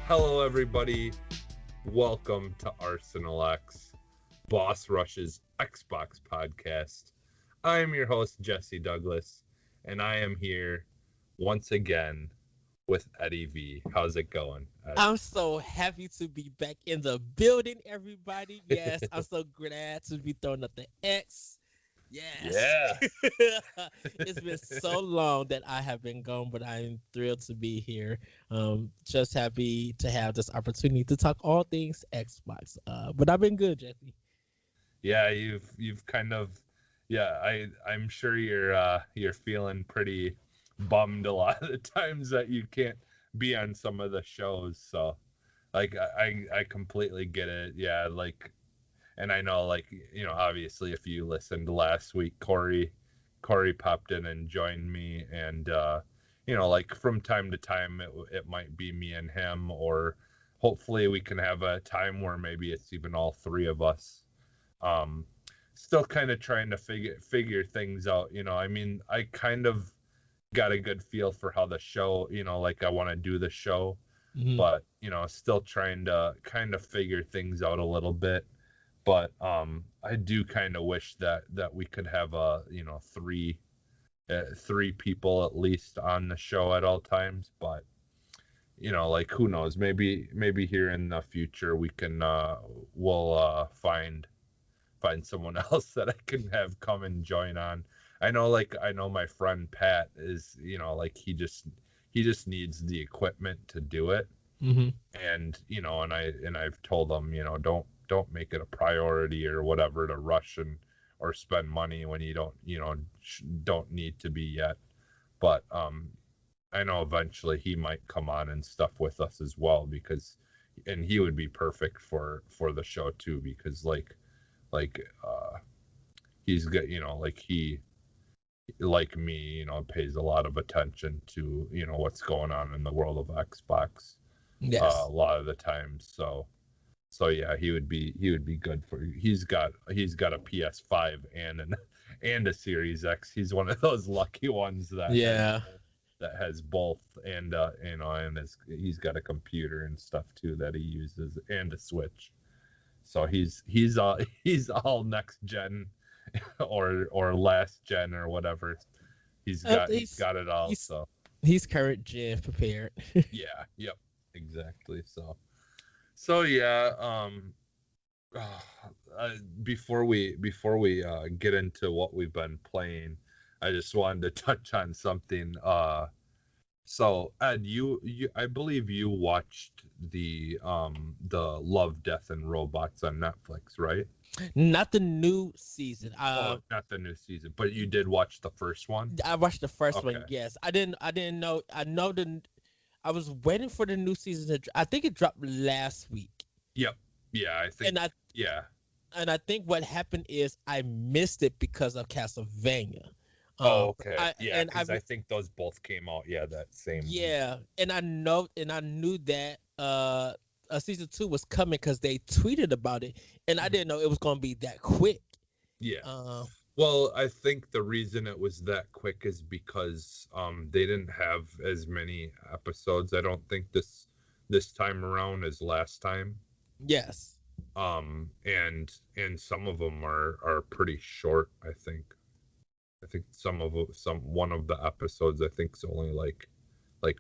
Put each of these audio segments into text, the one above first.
Hello, everybody. Welcome to Arsenal X, Boss Rush's Xbox podcast. I am your host, Jesse Douglas, and I am here once again with Eddie V. How's it going, Ed? I'm so happy to be back in the building, everybody. Yes, I'm so glad to be throwing up the X. Yes. Yeah. It's been so long that I have been gone, but I'm thrilled to be here. Just happy to have this opportunity to talk all things Xbox. But I've been good, Jesse. Yeah, you've kind of I'm sure you're feeling pretty bummed a lot of the times that you can't be on some of the shows. So like I completely get it. Yeah, like, and I know, like, obviously if you listened last week, Corey popped in and joined me, and like from time to time it might be me and him, or hopefully we can have a time where maybe it's even all three of us. um Still kind of trying to figure things out. I mean, I kind of got a good feel for how the show, like, I want to do the show, Mhm. but still trying to kind of figure things out a little bit. But I do kind of wish that we could have three people at least on the show at all times. But like, who knows, maybe here in the future we can we'll find someone else that I can have come and join on. I know my friend Pat is, like, he just needs the equipment to do it. Mhm. And I've told him, don't make it a priority or whatever to rush and or spend money when you don't need to be yet. But I know eventually he might come on and stuff with us as well, because and he would be perfect for the show too, because like he's got, like, he, like me, pays a lot of attention to what's going on in the world of Xbox a Yes. lot of the time. So yeah, he would be good for you. He's got a PS5 and a Series X. He's one of those lucky ones Yeah. that has both, and he's got a computer and stuff too that he uses, and a Switch. So he's he's all next gen or last gen or whatever. He's Uh, got he's he's got it all. he's So he's current gen prepared. yeah, yep, exactly. So yeah, uh, before we get into what we've been playing, I just wanted to touch on something. So Ed, I believe you watched the Love, Death and Robots on Netflix, right? Not the new season. Oh, not the new season, but you did watch the first one. I watched the first Okay. one. Yes, I didn't. I didn't know. I know the. I was waiting for the new season to. I think it dropped last week, Yep. Yeah, I think. and I Yeah. and I think what happened is I missed it because of Castlevania. Oh, okay. I Yeah, and because I think those both came out. Yeah, that same week. yeah, and I knew that season two was coming because they tweeted about it, and I Mhm. didn't know it was gonna be that quick. Yeah. Uh, Well, I think the reason it was that quick is because they didn't have as many episodes. I don't think this time around as last time. yes. And some of them are pretty short, I think. I think some one of the episodes, I think, is only like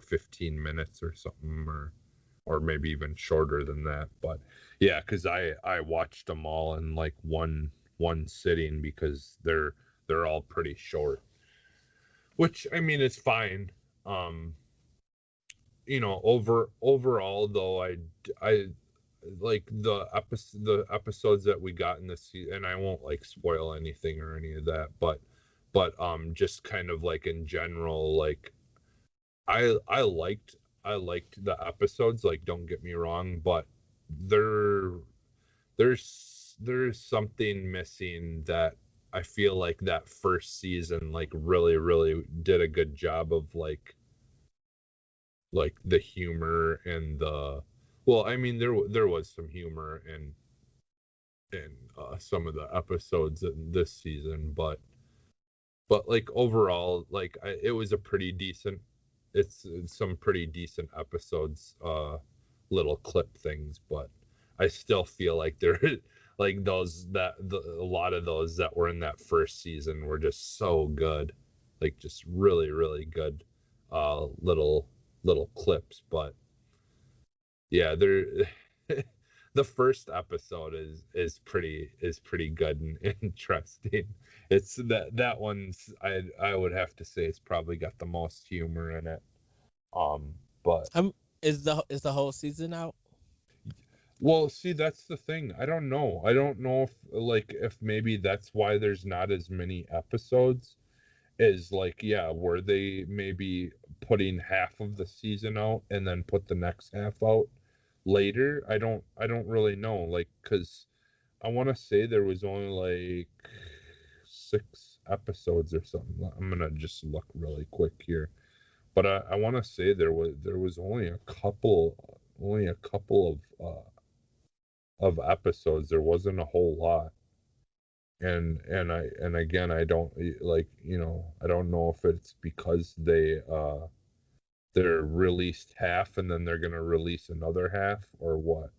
15 minutes or something, or maybe even shorter than that. But yeah, because I watched them all in like one sitting, because they're all pretty short, which, I mean, is fine. um overall though, I like the episodes that we got in this season, and I won't like spoil anything or any of that, but just kind of like in general, like, I liked the episodes, like, don't get me wrong, but there there's something missing that I feel like that first season, like, really did a good job of, like the humor and the well, I mean, there was some humor in some of the episodes in this season, but like overall, like, it was a pretty decent, it's some pretty decent episodes little clip things, but I still feel like there like a lot of those that were in that first season were just so good, like just really really good little clips. But yeah, they're the first episode is pretty good and interesting. It's that one's I would have to say it's probably got the most humor in it. But Is the whole season out? well, see, that's the thing. I don't know if maybe that's why there's not as many episodes. Is like, yeah, were they maybe putting half of the season out and then put the next half out later? I don't really know, like, because I want to say there was only like 6 episodes or something. I'm gonna just look really quick here, but I want to say there was only a couple of episodes. There wasn't a whole lot. And again, I don't like, I don't know if it's because they're released half and then they're gonna release another half or what.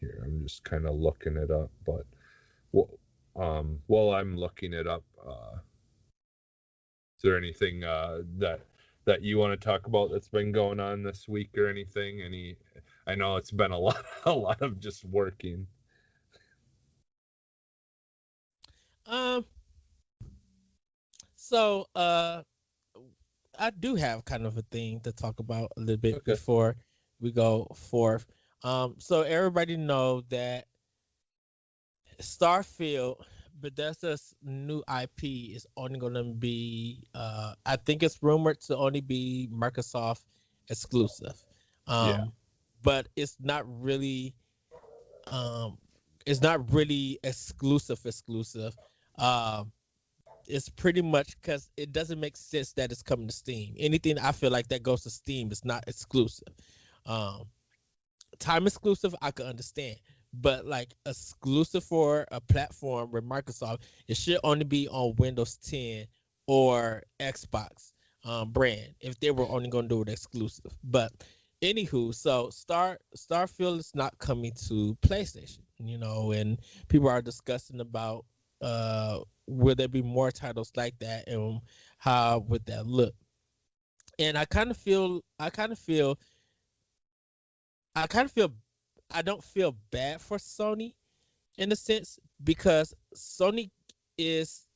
Here, I'm just kind of looking it up, but well, while I'm looking it up, is there anything that you want to talk about that's been going on this week or anything? I know it's been a lot a lot of just working. Um, so I do have kind of a thing to talk about a little bit Okay. before we go forth. So everybody know that Starfield, Bethesda's new IP is only going to be, I think it's rumored to only be Microsoft exclusive. Yeah. Um, but um, it's not really exclusive. Um, it's pretty much because it doesn't make sense that it's coming to Steam. Anything I feel like that goes to Steam is not exclusive. Um, Time exclusive, I could understand, but like exclusive for a platform with Microsoft, it should only be on Windows 10 or Xbox brand if they were only going to do it exclusive. But anywho, so Starfield is not coming to PlayStation, and people are discussing about will there be more titles like that and how would that look? And I kind of feel I don't feel bad for Sony in a sense because Sony is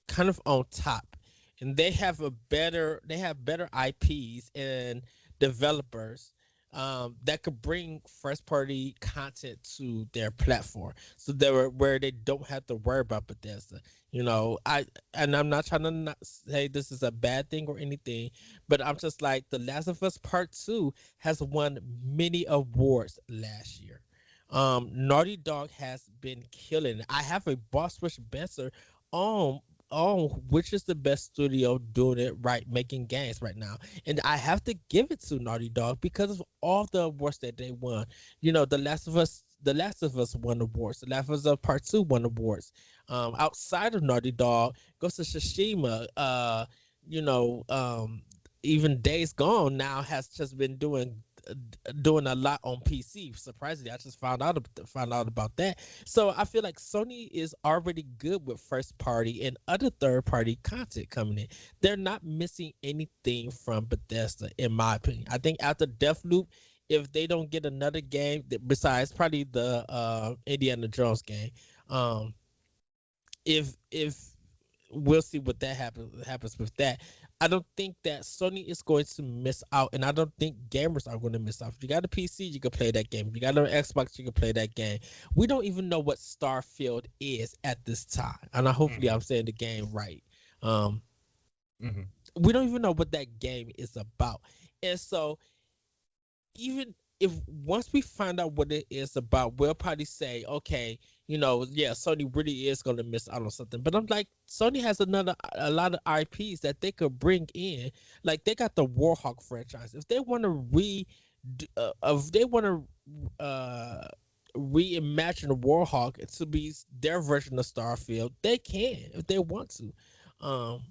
kind of on top and they have better IPs and developers that could bring first party content to their platform so where they don't have to worry about Bethesda. I'm not trying to not say this is a bad thing or anything, but I'm just like The Last of Us Part 2 has won many awards last year. Naughty Dog has been killing it. I have a Boss Rush Benzer on which is the best studio doing it right, making games right now. And I have to give it to Naughty Dog because of all the awards that they won. The Last of Us won awards. The Last of Us Part 2 won awards. Outside of Naughty Dog, Ghost of Tsushima, you know, um, even Days Gone now has just been doing a lot on PC. Surprisingly, I just found out about that. So I feel like Sony is already good with first party and other third party content coming in. They're not missing anything from Bethesda, in my opinion. I think after Deathloop, if they don't get another game besides probably the Indiana Jones game, um, if we'll see what that happens with that. I don't think that Sony is going to miss out, and I don't think gamers are going to miss out. If you got a PC, you can play that game. If you got an Xbox, you can play that game. We don't even know what Starfield is at this time, and hopefully Hmm. I'm saying the game right. Um, Hmm. we don't even know what that game is about, and so even if once we find out what it is about, we'll probably say, okay, yeah, Sony really is going to miss out on something. But I'm like, Sony has a lot of IPs that they could bring in. Like they got the Warhawk franchise. If they want to if they want to reimagine Warhawk to be their version of Starfield, they can if they want to. Um,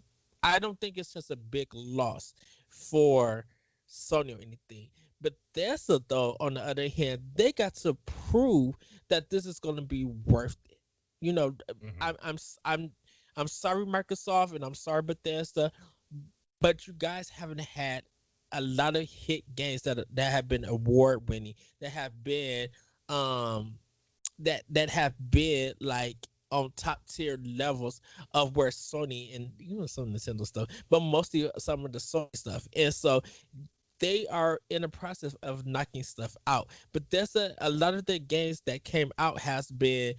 I don't think it's just a big loss for Sony or anything. Bethesda, though, on the other hand, they got to prove that this is going to be worth it. You know, Hmm. I'm sorry, Microsoft, and I'm sorry, Bethesda, but you guys haven't had a lot of hit games that have been award winning, that have been um that have been like on top tier levels of where Sony and some Nintendo stuff, but mostly some of the Sony stuff. And so they are in the process of knocking stuff out. But there's a lot of the games that came out has been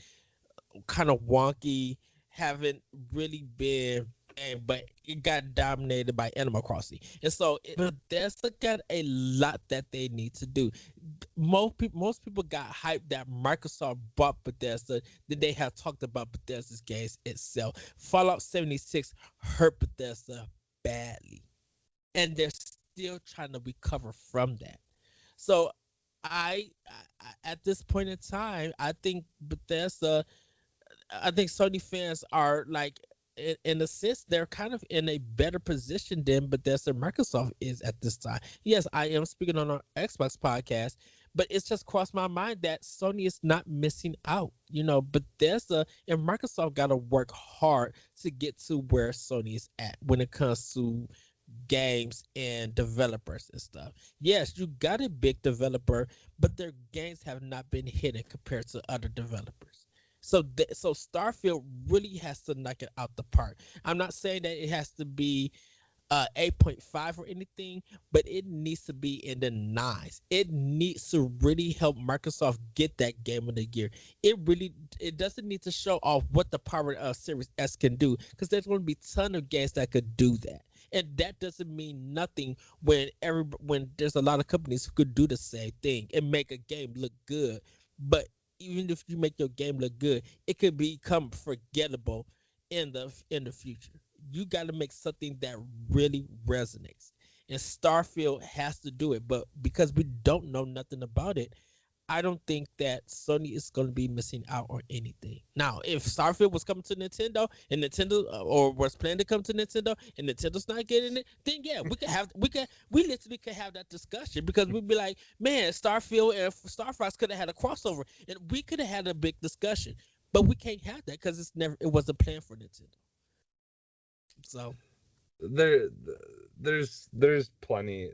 kind of wonky, haven't really been, but it got dominated by Animal Crossing. And so Bethesda got a lot that they need to do. Most people got hyped that Microsoft bought Bethesda. Then they have talked about Bethesda's games itself. Fallout 76 hurt Bethesda badly, and they're still trying to recover from that. So at this point in time, I think Sony fans are like, in a sense, they're kind of in a better position than Bethesda Microsoft is at this time. Yes, I am speaking on our Xbox podcast, but it's just crossed my mind that Sony is not missing out. Bethesda and Microsoft got to work hard to get to where Sony is at when it comes to games and developers and stuff. Yes, you got a big developer, but their games have not been hitting compared to other developers. So Starfield really has to knock it out the park. I'm not saying that it has to be 8.5 or anything, but it needs to be in the nines. It needs to really help Microsoft get that game of the year. It doesn't need to show off what the power of Series S can do, because there's going to be a ton of games that could do that. And that doesn't mean nothing when there's a lot of companies who could do the same thing and make a game look good. But even if you make your game look good, it could become forgettable in the future. You got to make something that really resonates. And Starfield has to do it, but because we don't know nothing about it, I don't think that Sony is going to be missing out on anything. Now, if Starfield was coming to Nintendo and Nintendo or was planning to come to Nintendo and Nintendo's not getting it, then yeah, we literally could have that discussion, because we'd be like, man, Starfield and Star Fox could have had a crossover and we could have had a big discussion. But we can't have that because it wasn't planned for Nintendo. So there there's plenty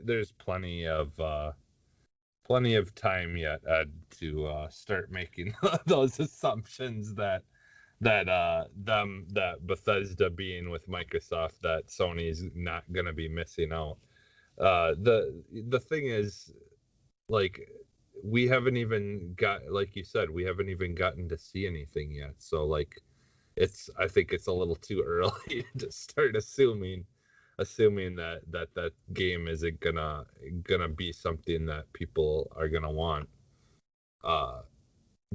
of time yet, Ed, to start making those assumptions that Bethesda being with Microsoft, that Sony's not gonna be missing out. The thing is, like, we haven't even got, like you said, we haven't even gotten to see anything yet. So like, I think it's a little too early to start assuming that game isn't gonna be something that people are gonna want. Uh,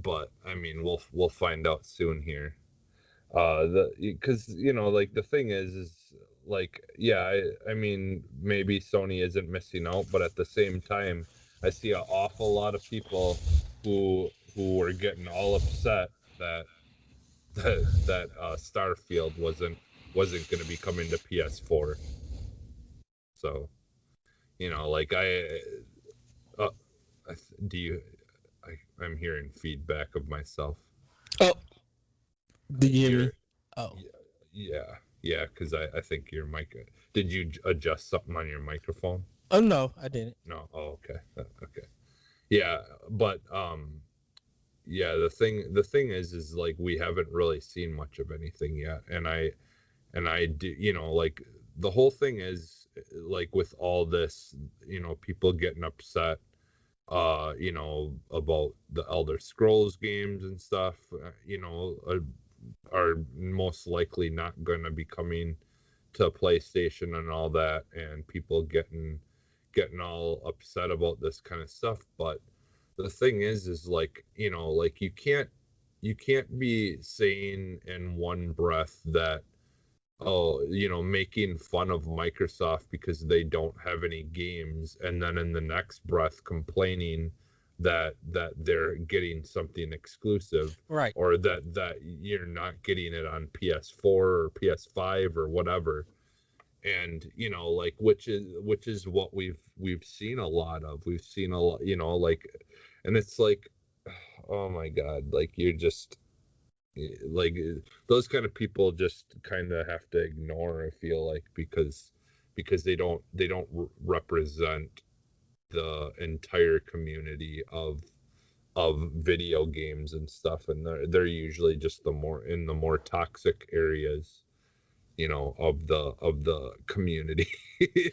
but I mean, we'll find out soon here. Because like, the thing is like, yeah, I mean, maybe Sony isn't missing out, but at the same time, I see an awful lot of people who were getting all upset that Starfield wasn't going to be coming to PS4. So, like, uh, do you I'm hearing feedback of myself. oh, do you hear me? You're Oh, yeah, because I think your mic. Did you adjust something on your microphone? oh no, I didn't. No. Oh, okay. Okay. Yeah, but yeah. The thing is like, we haven't really seen much of anything yet, and I do, like, the whole thing is, like, with all this, people getting upset, about the Elder Scrolls games and stuff, are most likely not going to be coming to PlayStation and all that, and people getting all upset about this kind of stuff. But the thing is like, like, you can't be saying in one breath that, oh, making fun of Microsoft because they don't have any games, and then in the next breath complaining that they're getting something exclusive, Right. or that you're not getting it on PS4 or PS5 or whatever. and like which is what we've seen a lot of. We've seen a lot, like, and it's like, oh my God, like you're just like those kind of people just kind of have to ignore, I feel like, because they don't represent the entire community of video games and stuff, and they're usually just the more toxic areas, of the community,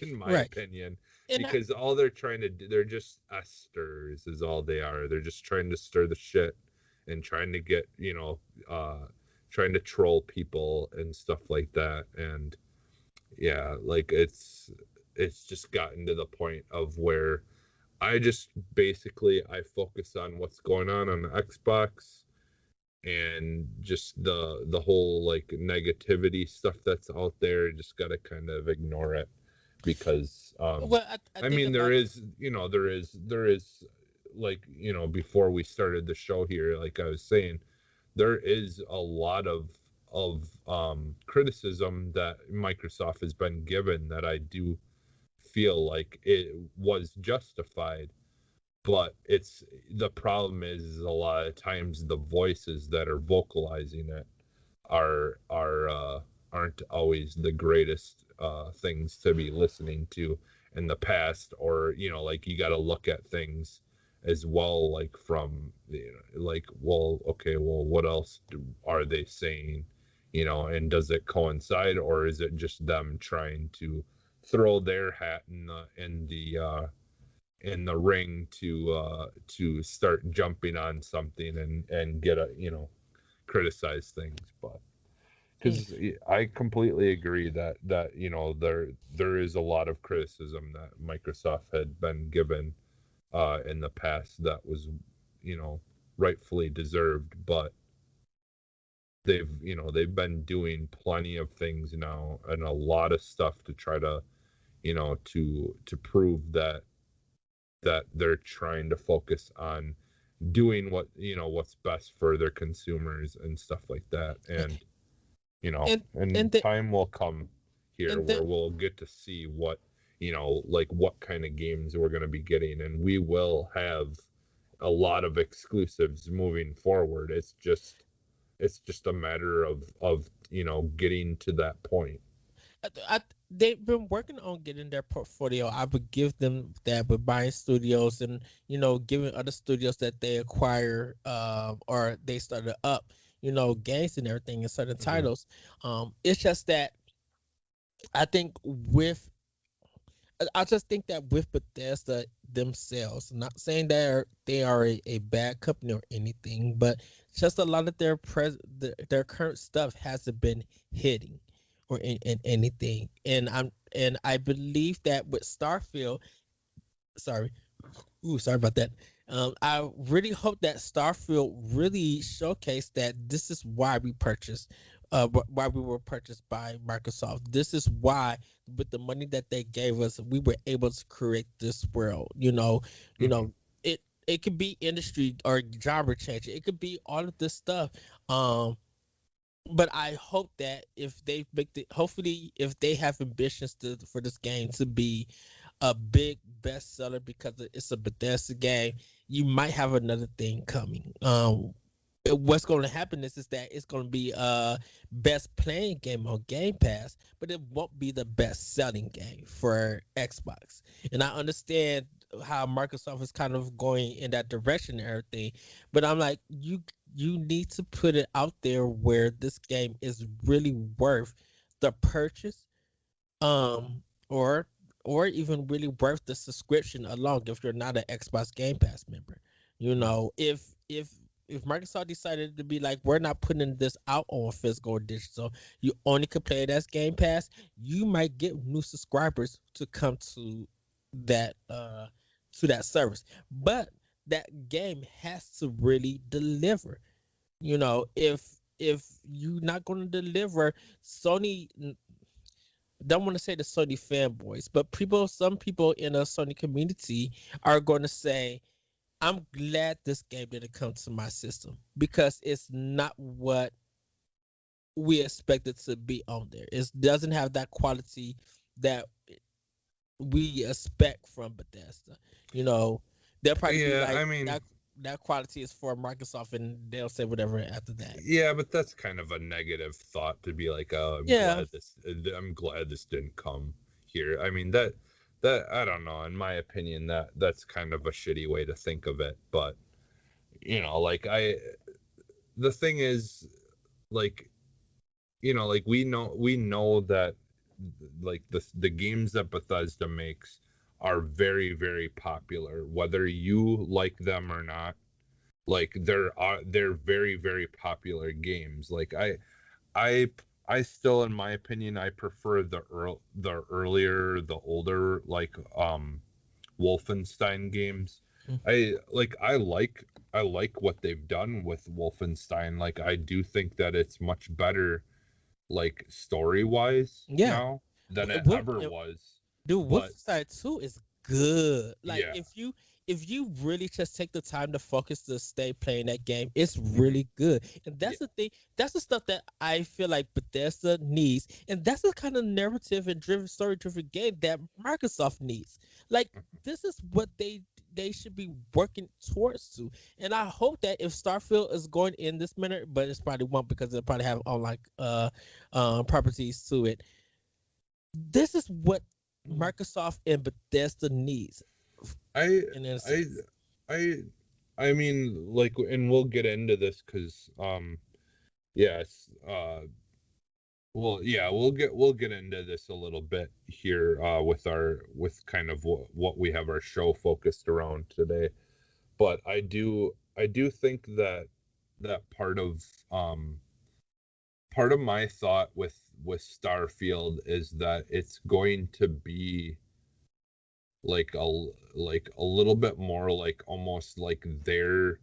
in my Right. opinion, And because all they're trying to do, they're just esters is all they are. They're just trying to stir the shit and trying to get, trying to troll people and stuff like that. And yeah, like it's just gotten to the point of where I just basically I focus on what's going on the Xbox, and just the whole like negativity stuff that's out there. Just got to kind of ignore it, because well, I I think mean, there about is, there is like, before we started the show here, like I was saying, there is a lot of criticism that Microsoft has been given that I do feel like it was justified. But it's the problem is a lot of times the voices that are vocalizing it aren't always the greatest things to be listening to in the past. Or like, you got to look at things as well, like from, like, well, okay, well, what else are they saying, and does it coincide, or is it just them trying to throw their hat in the ring to start jumping on something and get criticize things. But yeah, because I completely agree that there is a lot of criticism that Microsoft had been given in the past that was, you know rightfully deserved. But they've been doing plenty of things now and a lot of stuff to try to, to prove that they're trying to focus on doing what's best for their consumers and stuff like that. and And and the time will come here and where the we'll get to see what, like what kind of games we're going to be getting, and we will have a lot of exclusives moving forward. It's just a matter of getting to that point. they've been working on getting their portfolio. I would give them that with buying studios and giving other studios that they acquire or they started up, games and everything and certain Hmm. titles. It's just that I think with I just think that with Bethesda themselves, not saying they are a bad company or anything, but just a lot of their current stuff hasn't been hitting or in anything. And I believe that with Starfield, sorry, sorry about that. I really hope that Starfield really showcased that this is why we purchased, why we were purchased by Microsoft. This is why, with the money that they gave us, we were able to create this world. You Hmm. know, it could be industry or genre change. It could be all of this stuff. Um, but I hope that if they make hopefully if they have ambitions for this game to be a big bestseller because it's a Bethesda game, you might have another thing coming. What's going to happen is that it's going to be best playing game on Game Pass, but it won't be the best selling game for Xbox. And I understand how Microsoft is kind of going in that direction and everything, but I'm like, you need to put it out there where this game is really worth the purchase, um, or even really worth the subscription along if you're not an Xbox Game Pass member. If Microsoft decided to be like, we're not putting this out on physical or digital, you only can play it as Game Pass, you might get new subscribers to come that uh to that service. But that game has to really deliver. If you're not going to deliver, Sony, don't want to say the Sony fanboys, but some people in a Sony community are going to say, I'm glad this game didn't come to my system because it's not what we expected to be on there. It doesn't have that quality that we expect from Bethesda. You know, they'll probably be Yeah, like I mean, that quality is for Microsoft, and they'll say whatever after that. yeah, but that's kind of a negative thought to be like, oh, Yeah, I'm glad this didn't come here. I mean, that I don't know. In my opinion, that's kind of a shitty way to think of it. But like the thing is, like like we know that like the games that Bethesda makes are very very popular, whether you like them or not. Like they're very very popular games. Like I I still, in my opinion, I prefer the earlier, the older, like Wolfenstein games. mm, I like what they've done with Wolfenstein. Like I do think that it's much better, like story wise yeah. now than it Wolf, ever was. dude, But Wolfenstein 2 is good. Like yeah, if you really just take the time to focus to stay playing that game, it's hmm really good. And yeah, that's the thing. That's the stuff that I feel like Bethesda needs, and that's the kind of narrative and driven story driven game that Microsoft needs. Like this is what they should be working towards to. And I hope that if Starfield is going in this minute, but it's probably won't because they'll probably have online properties to it. This is what Microsoft and Bethesda needs I in a I sense. I I mean, like, and we'll get into this because yes, well, yeah, we'll get into this a little bit here with kind of what we have our show focused around today. But I do think that that part of my thought with Starfield is that it's going to be like a little bit more like almost like their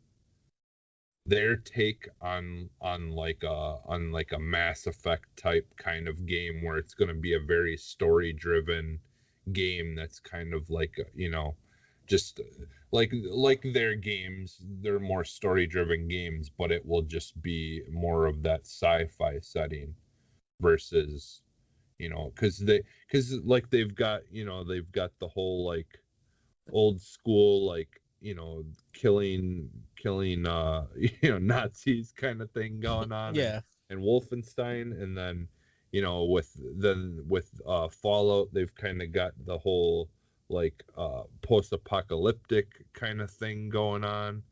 take on like a Mass Effect type kind of game where it's going to be a very story driven game that's kind of like just like their games. They're more story driven games, but it will just be more of that sci-fi setting versus because like they've got the whole like old school, like killing Nazis kind of thing going on, and Yeah. Wolfenstein. And then with Fallout, they've kind of got the whole like post-apocalyptic kind of thing going on.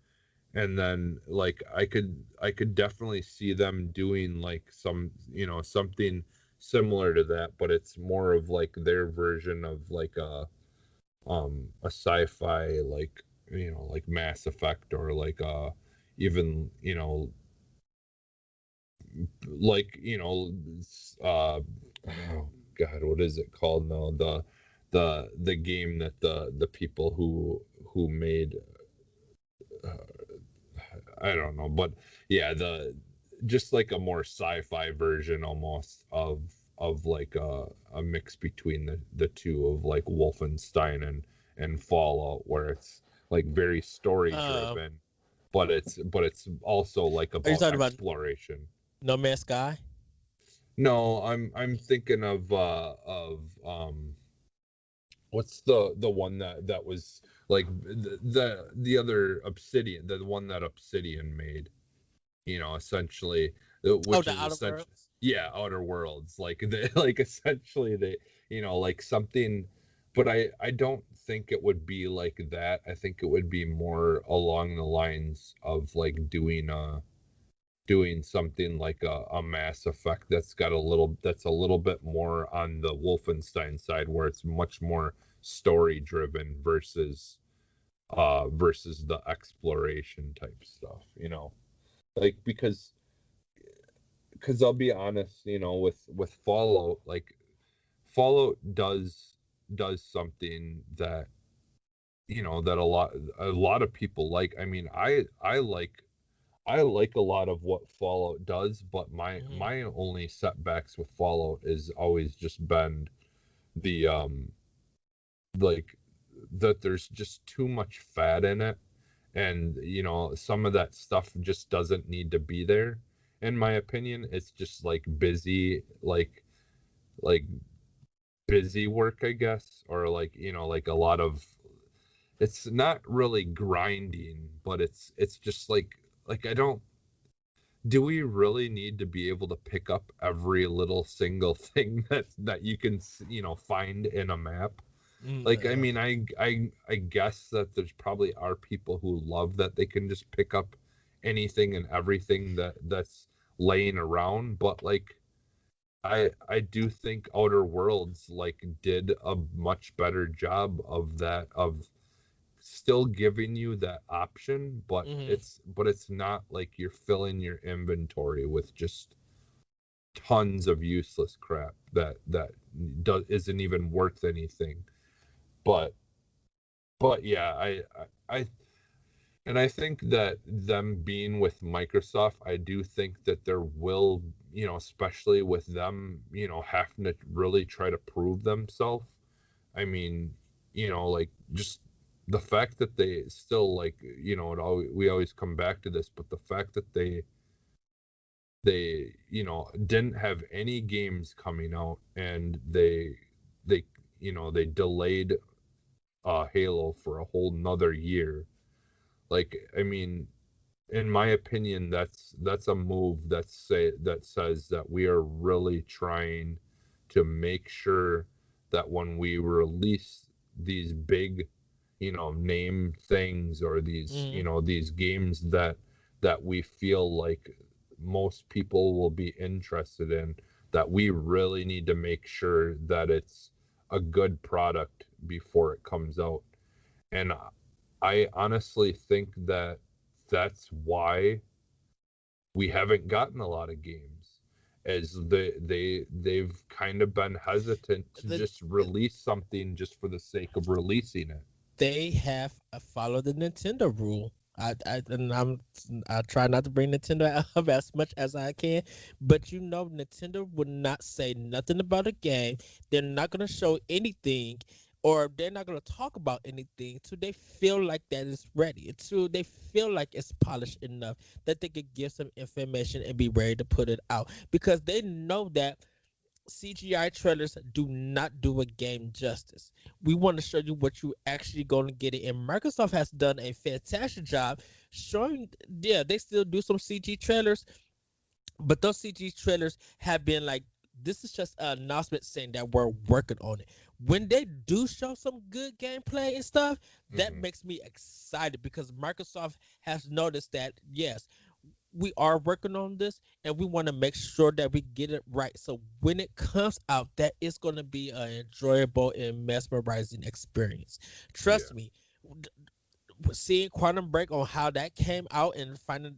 And then like I could definitely see them doing like something similar to that, but it's more of like their version of like a sci-fi, like like Mass Effect, or like even like oh god, what is it called now, the game that the people who made I don't know, but yeah, the just like a more sci-fi version almost of like a mix between the two of like Wolfenstein and Fallout, where it's like very story Uh, driven, but it's also like are you about talking about exploration. No Man's Sky? No, I'm thinking of what's the one that was like the other Obsidian, the one that Obsidian made, essentially, Oh, which the is Outer essentially, Worlds. yeah, Outer Worlds, like they like essentially they, like something. But I don't think it would be like that. I think it would be more along the lines of like doing something like a Mass Effect that's a little bit more on the Wolfenstein side, where it's much more story driven versus the exploration type stuff, like because I'll be honest, with Fallout, like Fallout does something that that a lot of people like. I mean, I like a lot of what Fallout does, but my Hmm. my only setbacks with Fallout is always just been the like that there's just too much fat in it, and some of that stuff just doesn't need to be there, in my opinion. It's just like busy, like busy work, I guess, or like, like a lot of, it's not really grinding, but it's just like I don't, do we really need to be able to pick up every little single thing that you can, find in a map? Like, I No. mean, I guess that there's probably are people who love that they can just pick up anything and everything that's laying around, but like I do think Outer Worlds like did a much better job of that, of still giving you that option, but Mm-hmm. it's not like you're filling your inventory with just tons of useless crap that isn't even worth anything. But yeah, I and I think that them being with Microsoft, I do think that there will, especially with them, having to really try to prove themselves. I mean, like just the fact that they still like, we always come back to this, but the fact that they didn't have any games coming out, and they they delayed Halo for a whole nother year. Like, I mean, in my opinion, that's a move that says that we are really trying to make sure that when we release these big, name things, or these, Mm-hmm. these games that we feel like most people will be interested in, that we really need to make sure that it's a good product before it comes out. And I honestly think that that's why we haven't gotten a lot of games, as they've kind of been hesitant to The, just release something just for the sake of releasing it. they have followed the Nintendo rule. I try not to bring Nintendo up as much as I can, but Nintendo would not say nothing about a game. They're not gonna show anything, or they're not gonna talk about anything until they feel like that is ready. Until they feel like it's polished enough that they could give some information and be ready to put it out, because they know that CGI trailers do not do a game justice. We want to show you what you actually going to get it. And Microsoft has done a fantastic job showing, yeah, they still do some CG trailers, but those CG trailers have been like, this is just an announcement saying that we're working on it. When they do show some good gameplay and stuff, that Hmm. makes me excited, because Microsoft has noticed that, yes, we are working on this, and we want to make sure that we get it right. So when it comes out, that is going to be an enjoyable and mesmerizing experience. Yeah. Trust me. Seeing Quantum Break on how that came out, and finding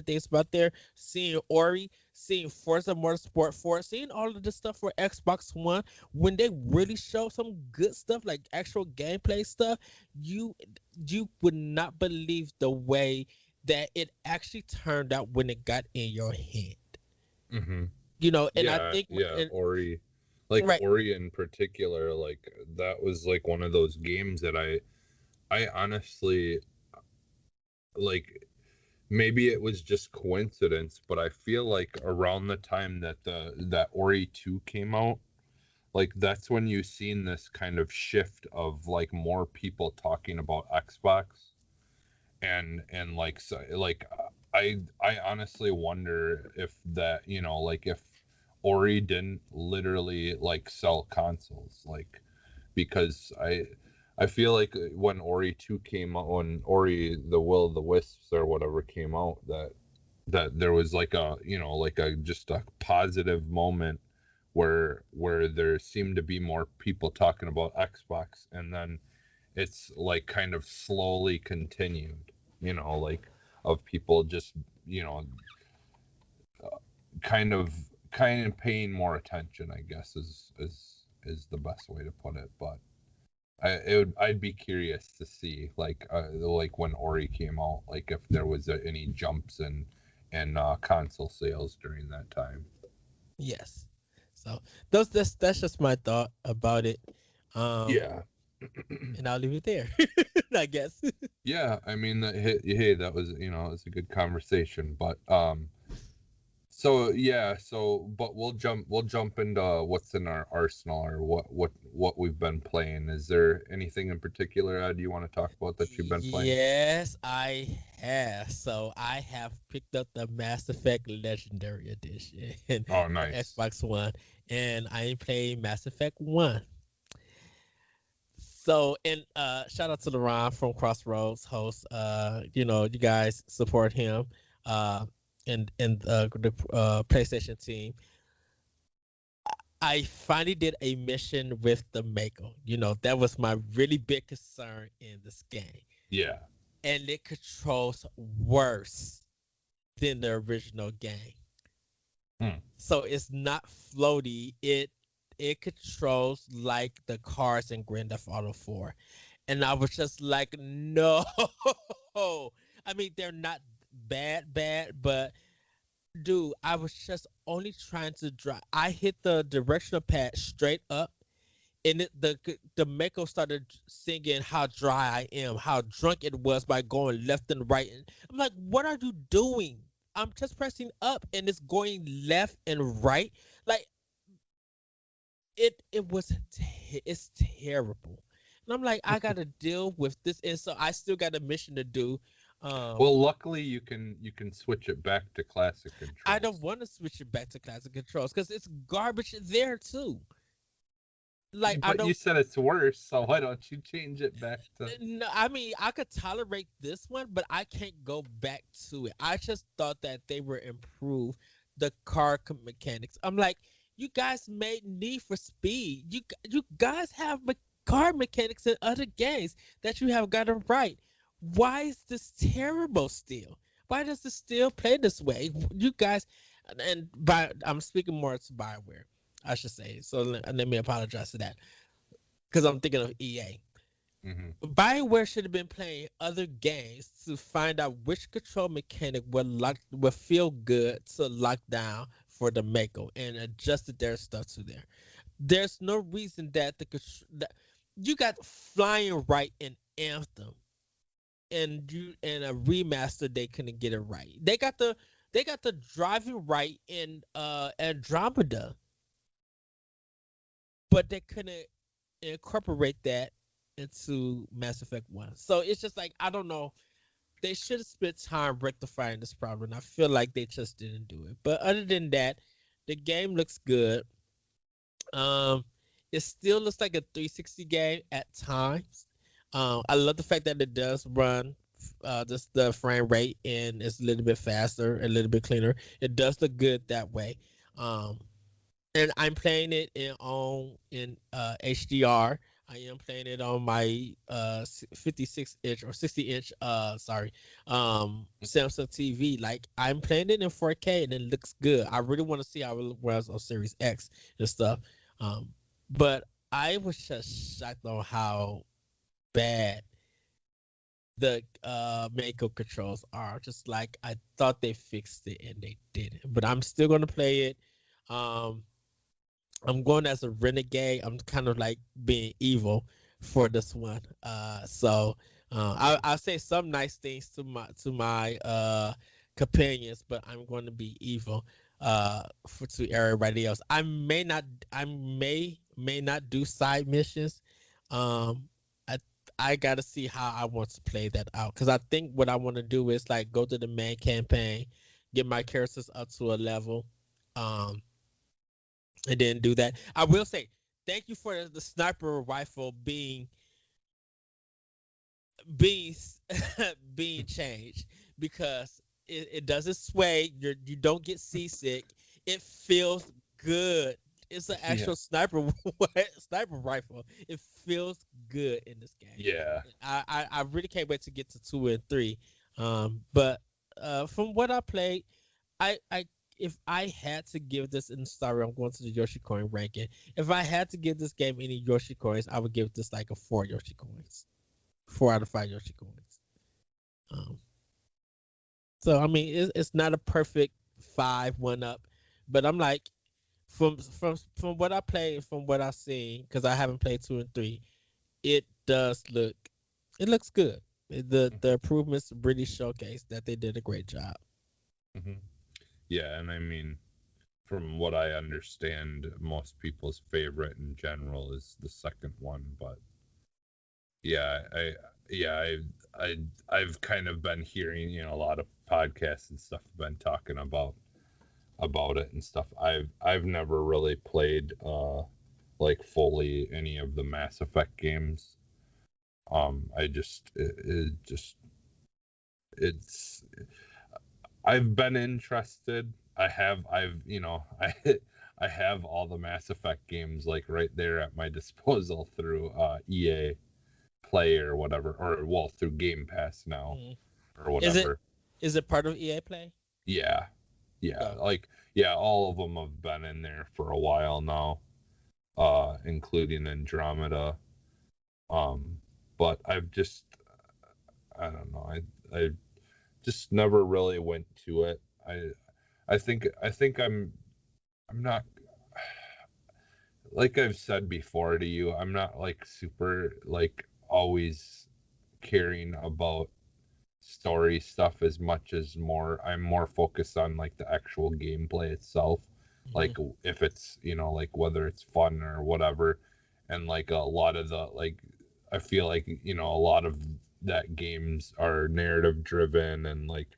things about there, seeing Ori, seeing Forza Motorsport 4, seeing all of this stuff for Xbox One, when they really show some good stuff like actual gameplay stuff, you you would not believe the way that it actually turned out when it got in your hand. Hmm. And I Yeah, think, yeah. and, Ori, like right, Ori in particular, like that was like one of those games that I honestly, like, maybe it was just coincidence, but I feel like around the time that Ori 2 came out, like that's when you seen this kind of shift of like more people talking about Xbox, and like, so like I honestly wonder if that, like if Ori didn't literally like sell consoles, like, because I feel like when Ori 2 came out, when Ori the Will of the Wisps or whatever came out, that there was like a, like a just a positive moment where there seemed to be more people talking about Xbox, and then it's like kind of slowly continued, like, of people just, you know kind of paying more attention, I guess, is the best way to put it. But I'd be curious to see, like when Ori came out, like if there was any jumps in console sales during that time. yes. So that's just my thought about it. Um, Yeah. and I'll leave it there, I guess. Yeah, I mean, hey, that was, it's a good conversation, but So yeah, but we'll jump into what's in our arsenal or what we've been playing. Is there anything in particular do you want to talk about that you've been playing? Yes, I have. So I have picked up the Mass Effect Legendary Edition Oh, for nice. Xbox One, and I ain't playing Mass Effect 1. So, and shout out to LeRon from Crossroads host. You guys support him uh and the PlayStation team. I finally did a mission with the Mako. That was my really big concern in this game. Yeah. And it controls worse than the original game. Hmm. So it's not floaty. It controls like the cars in Grand Theft Auto 4. And I was just like, no. I mean, they're not bad, but dude, I was just only trying to drive. I hit the directional pad straight up, and the Mako started singing how dry I am, how drunk it was by going left and right. And I'm like, what are you doing? I'm just pressing up, and it's going left and right. Like it's terrible. And I'm like, I gotta deal with this, and so I still got a mission to do. Well, luckily you can switch it back to classic I don't controls. want to switch it back to classic controls because it's garbage there too. Like I But you don't. said it's worse, so why don't you change it back to? No, I mean I could tolerate this one, but I can't go back to it. I just thought that they were improved the mechanics. I'm like, you guys made Need for Speed. You guys have car mechanics in other games that you have gotten right. Why is this terrible still? Why does it still play this way? You guys, and by I'm speaking more to Bioware, I should say. So let me apologize for that because I'm thinking of EA. Hmm. BioWare should have been playing other games to find out which control mechanic would feel good to lock down for the Mako and adjusted their stuff to there. There's no reason that you got flying right in Anthem and a remaster they couldn't get it right. They got the driving right in Andromeda, but they couldn't incorporate that into Mass Effect 1. So it's just like I don't know. They should have spent time rectifying this problem. I feel like they just didn't do it. But other than that, the game looks good. Um, it still looks like a 360 game at times. I love the fact that it does run just the frame rate and it's a little bit faster, a little bit cleaner. It does look good that way. Um, and I'm playing it in HDR. I am playing it on my 56-inch or 60-inch Samsung TV. Like I'm playing it in 4K and it looks good. I really want to see how it was on Series X and stuff. Um, but I was just shocked on how bad the Mako controls are. Just like I thought they fixed it and they didn't. But I'm still gonna play it. Um, I'm going as a renegade. I'm kind of like being evil for this one. I'll say some nice things to my companions, but I'm going to be evil for to everybody else. I may not do side missions. Um, I I gotta see how I want to play that out because I think what I want to do is like go to the main campaign, get my characters up to a level. Um, I didn't do that. I will say thank you for the sniper rifle being being changed because it doesn't sway. You don't get seasick. It feels good. It's an Yeah. actual sniper rifle. It feels good in this game. Yeah. I really can't wait to get to 2 and 3. But from what I played, I if I had to give this in sorry, I'm going to the Yoshi coin ranking. If I had to give this game any Yoshi coins, I would give this like a 4 Yoshi coins. 4 out of 5 Yoshi coins. Um, so I mean, it's not a perfect 5 1 up, but I'm like from what I played, from what I've seen, because I haven't played 2 and 3, it does look, it looks good. The improvements really showcase that they did a great job. Hmm. Yeah, and I mean, from what I understand, most people's favorite in general is the second one. But yeah, yeah, I've kind of been hearing, a lot of podcasts and stuff have been talking about it and stuff. I've never really played like fully any of the Mass Effect games. I just it just it's I've been interested. I've I have all the Mass Effect games like right there at my disposal through EA Play or whatever, or well through Game Pass now Mm. or Is it whatever. is it part of EA Play? Yeah, yeah, Okay. like yeah, all of them have been in there for a while now, including Andromeda. Um, but I don't know, I just never really went to it. I think I'm not, like I've said before to you, I'm not like super like always caring about story stuff as much as I'm more focused on like the actual gameplay itself. Hmm. Like if it's, like whether it's fun or whatever. And like a lot of the like I feel like, a lot of that games are narrative driven and like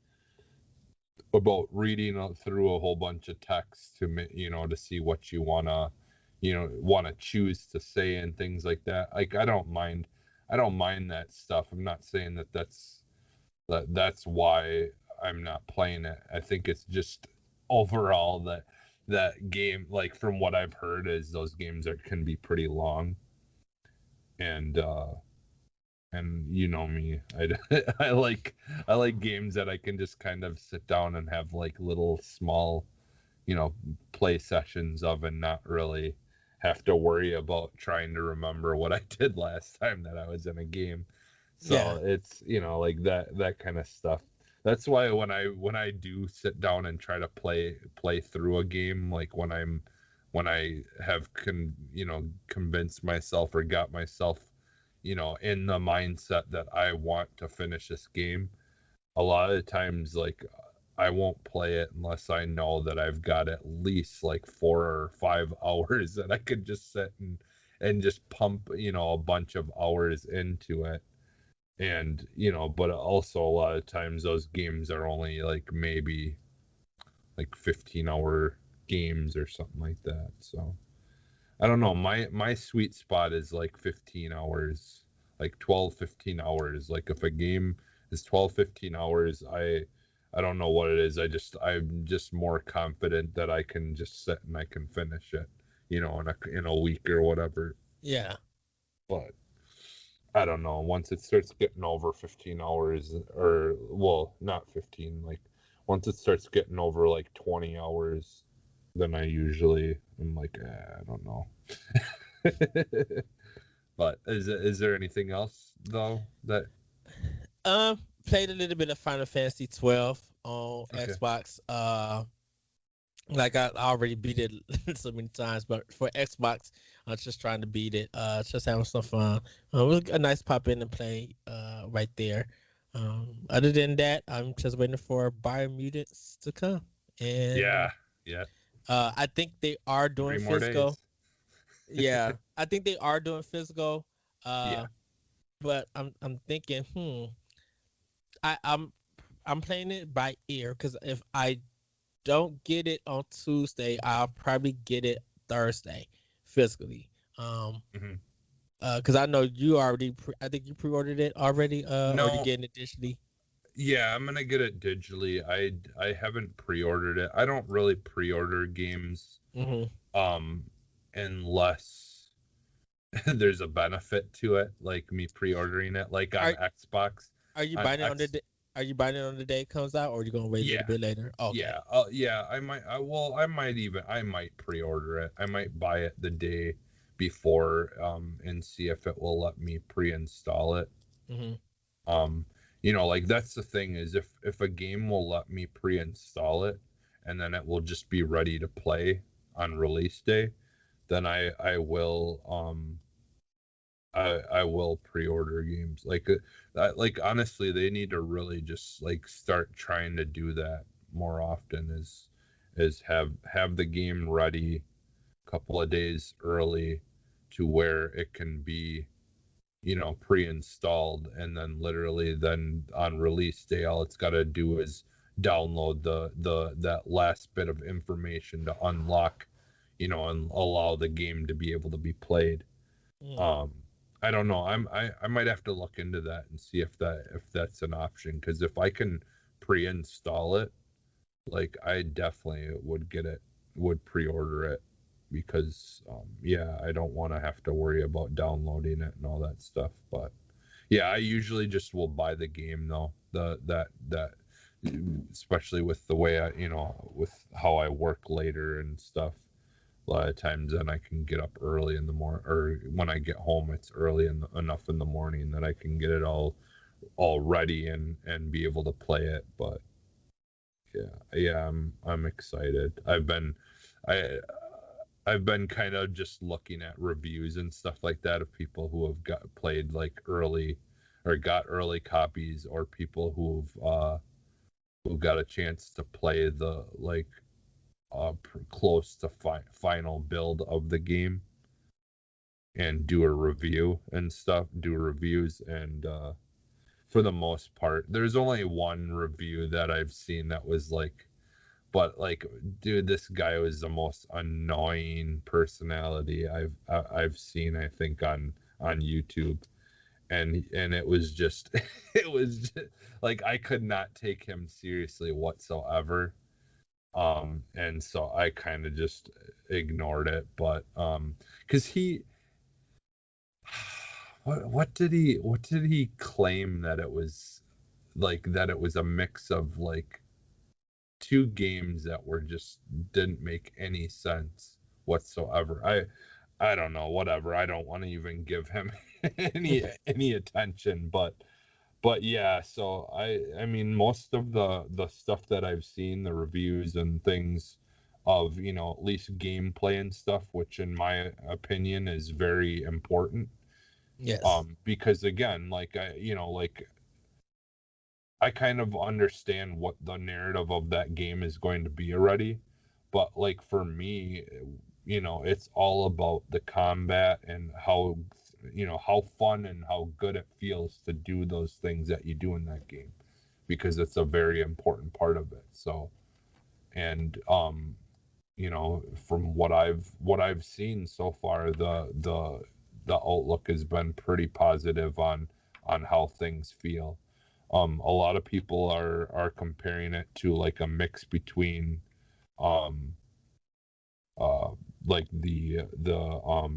about reading through a whole bunch of text to see what you want to choose to say and things like that. Like I don't mind that stuff. I'm not saying that's why I'm not playing it. I think it's just overall that game, like from what I've heard, is those games can be pretty long. And you know me, I like games that I can just kind of sit down and have like little small, play sessions of, and not really have to worry about trying to remember what I did last time that I was in a game. Yeah. So it's, like that kind of stuff. That's why when I do sit down and try to play through a game, like when I have convinced myself or got myself, in the mindset that I want to finish this game, a lot of the times like I won't play it unless I know that I've got at least like 4 or 5 hours that I could just sit and just pump, a bunch of hours into it. And but also a lot of times those games are only like maybe like 15-hour games or something like that. So I don't know, my sweet spot is like 15 hours, like 12, 15 hours. Like if a game is 12, 15 hours, I don't know what it is. I'm just more confident that I can just sit and I can finish it, in a week or whatever. Yeah. But I don't know. Once it starts getting over 15 hours, or well, not 15, like once it starts getting over like 20 hours, then I usually am like, I don't know. But is there anything else though that? Played a little bit of Final Fantasy 12 on Okay. Xbox. Like I already beat it so many times, but for Xbox, I was just trying to beat it. Just having some fun. It was a nice pop in and play. Right there. Other than that, I'm just waiting for Biomutants to come, and Yeah. Yeah. I think they are doing 3 more physical. days. Yeah, I think they are doing physical. Yeah. But I'm thinking, I, I'm I'm playing it by ear because if I don't get it on Tuesday, I'll probably get it Thursday physically. Um, Hmm. because I know you already, I think you pre-ordered it already. Or you No. getting it digitally? Yeah, I'm gonna get it digitally. I haven't pre-ordered it. I don't really pre-order games, Mm-hmm. um, unless there's a benefit to it, like me pre-ordering it, like on Are Xbox. are you On buying it on the X, day? Are you buying it on the day it comes out, or are you gonna wait a little yeah, bit later? Okay. yeah. I might pre-order it. I might buy it the day before, and see if it will let me pre-install it. Mm-hmm. Um, like that's the thing, is if a game will let me pre-install it, and then it will just be ready to play on release day, then I will pre-order games. Like honestly, they need to really just like start trying to do that more often. Is is have the game ready a couple of days early to where it can be, pre-installed, and then literally then on release day all it's got to do is download the that last bit of information to unlock, and allow the game to be able to be played. Mm. um I don't know. I might have to look into that and see if that's an option, because if I can pre-install it, like I definitely would pre-order it, because yeah, I don't want to have to worry about downloading it and all that stuff. But yeah, I usually just will buy the game though. That especially with the way with how I work later and stuff. A lot of times then I can get up early in the morning, or when I get home it's early enough in the morning that I can get it all ready and be able to play it. But yeah, I'm excited. I I've been kind of just looking at reviews and stuff like that of people who have played like early, or got early copies, or people who got a chance to play the like close to final build of the game, and do a review and stuff, do reviews. And for the most part, there's only one review that I've seen that was like, but like, dude, this guy was the most annoying personality I've seen, I think, on YouTube. And it was just it was just, like, I could not take him seriously whatsoever. And so I kind of just ignored it. But because he what did he claim that it was, like, that it was a mix of like two games that were just didn't make any sense whatsoever. I don't know, whatever. I don't want to even give him any attention. But yeah, so I mean, most of the stuff that I've seen, the reviews and things of, at least gameplay and stuff, which in my opinion is very important. Yes. Because again, like I kind of understand what the narrative of that game is going to be already, but like for me, it's all about the combat and how fun and how good it feels to do those things that you do in that game, because it's a very important part of it. So, and from what I've seen so far, the outlook has been pretty positive on how things feel. A lot of people are comparing it to like a mix between um uh like the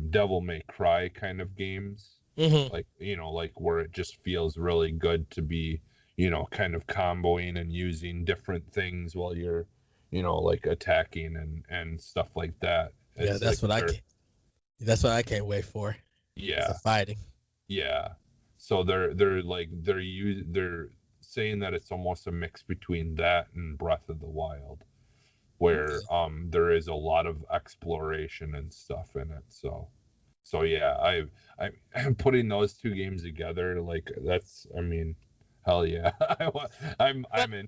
Devil May Cry kind of games, Hmm. like, like where it just feels really good to be, kind of comboing and using different things while you're, like attacking and stuff like that. Yeah, It's like they're that's what I can't wait for. It's the yeah, fighting. yeah. So they're saying that it's almost a mix between that and Breath of the Wild, where Okay. there is a lot of exploration and stuff in it. So yeah, I'm putting those two games together, like, that's, I mean, hell yeah. But I'm in.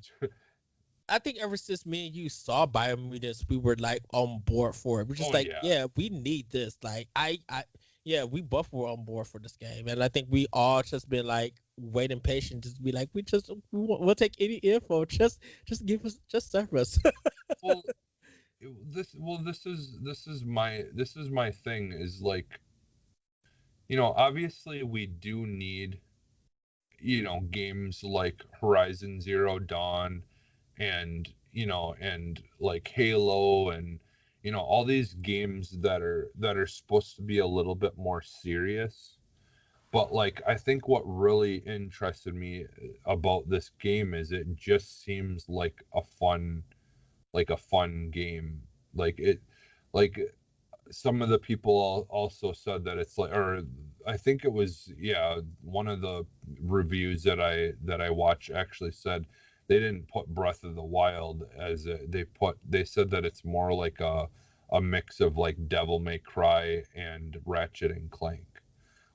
I think ever since me and you saw Biomutant, we were like on board for it. We're just Oh like, yeah. yeah, we need this. Like, yeah, we both were on board for this game, and I think we all just been like waiting patient, just be like, we'll take any info, just give us, just serve us. Well, this is my thing, is like, obviously we do need, games like Horizon Zero Dawn, and like Halo, and all these games that are supposed to be a little bit more serious. But like, I think what really interested me about this game is it just seems like a fun game. Like it, like some of the people also said that it's like, or I think it was, yeah, one of the reviews that I watched actually said they didn't put Breath of the Wild as they said that it's more like a mix of like Devil May Cry and Ratchet and Clank.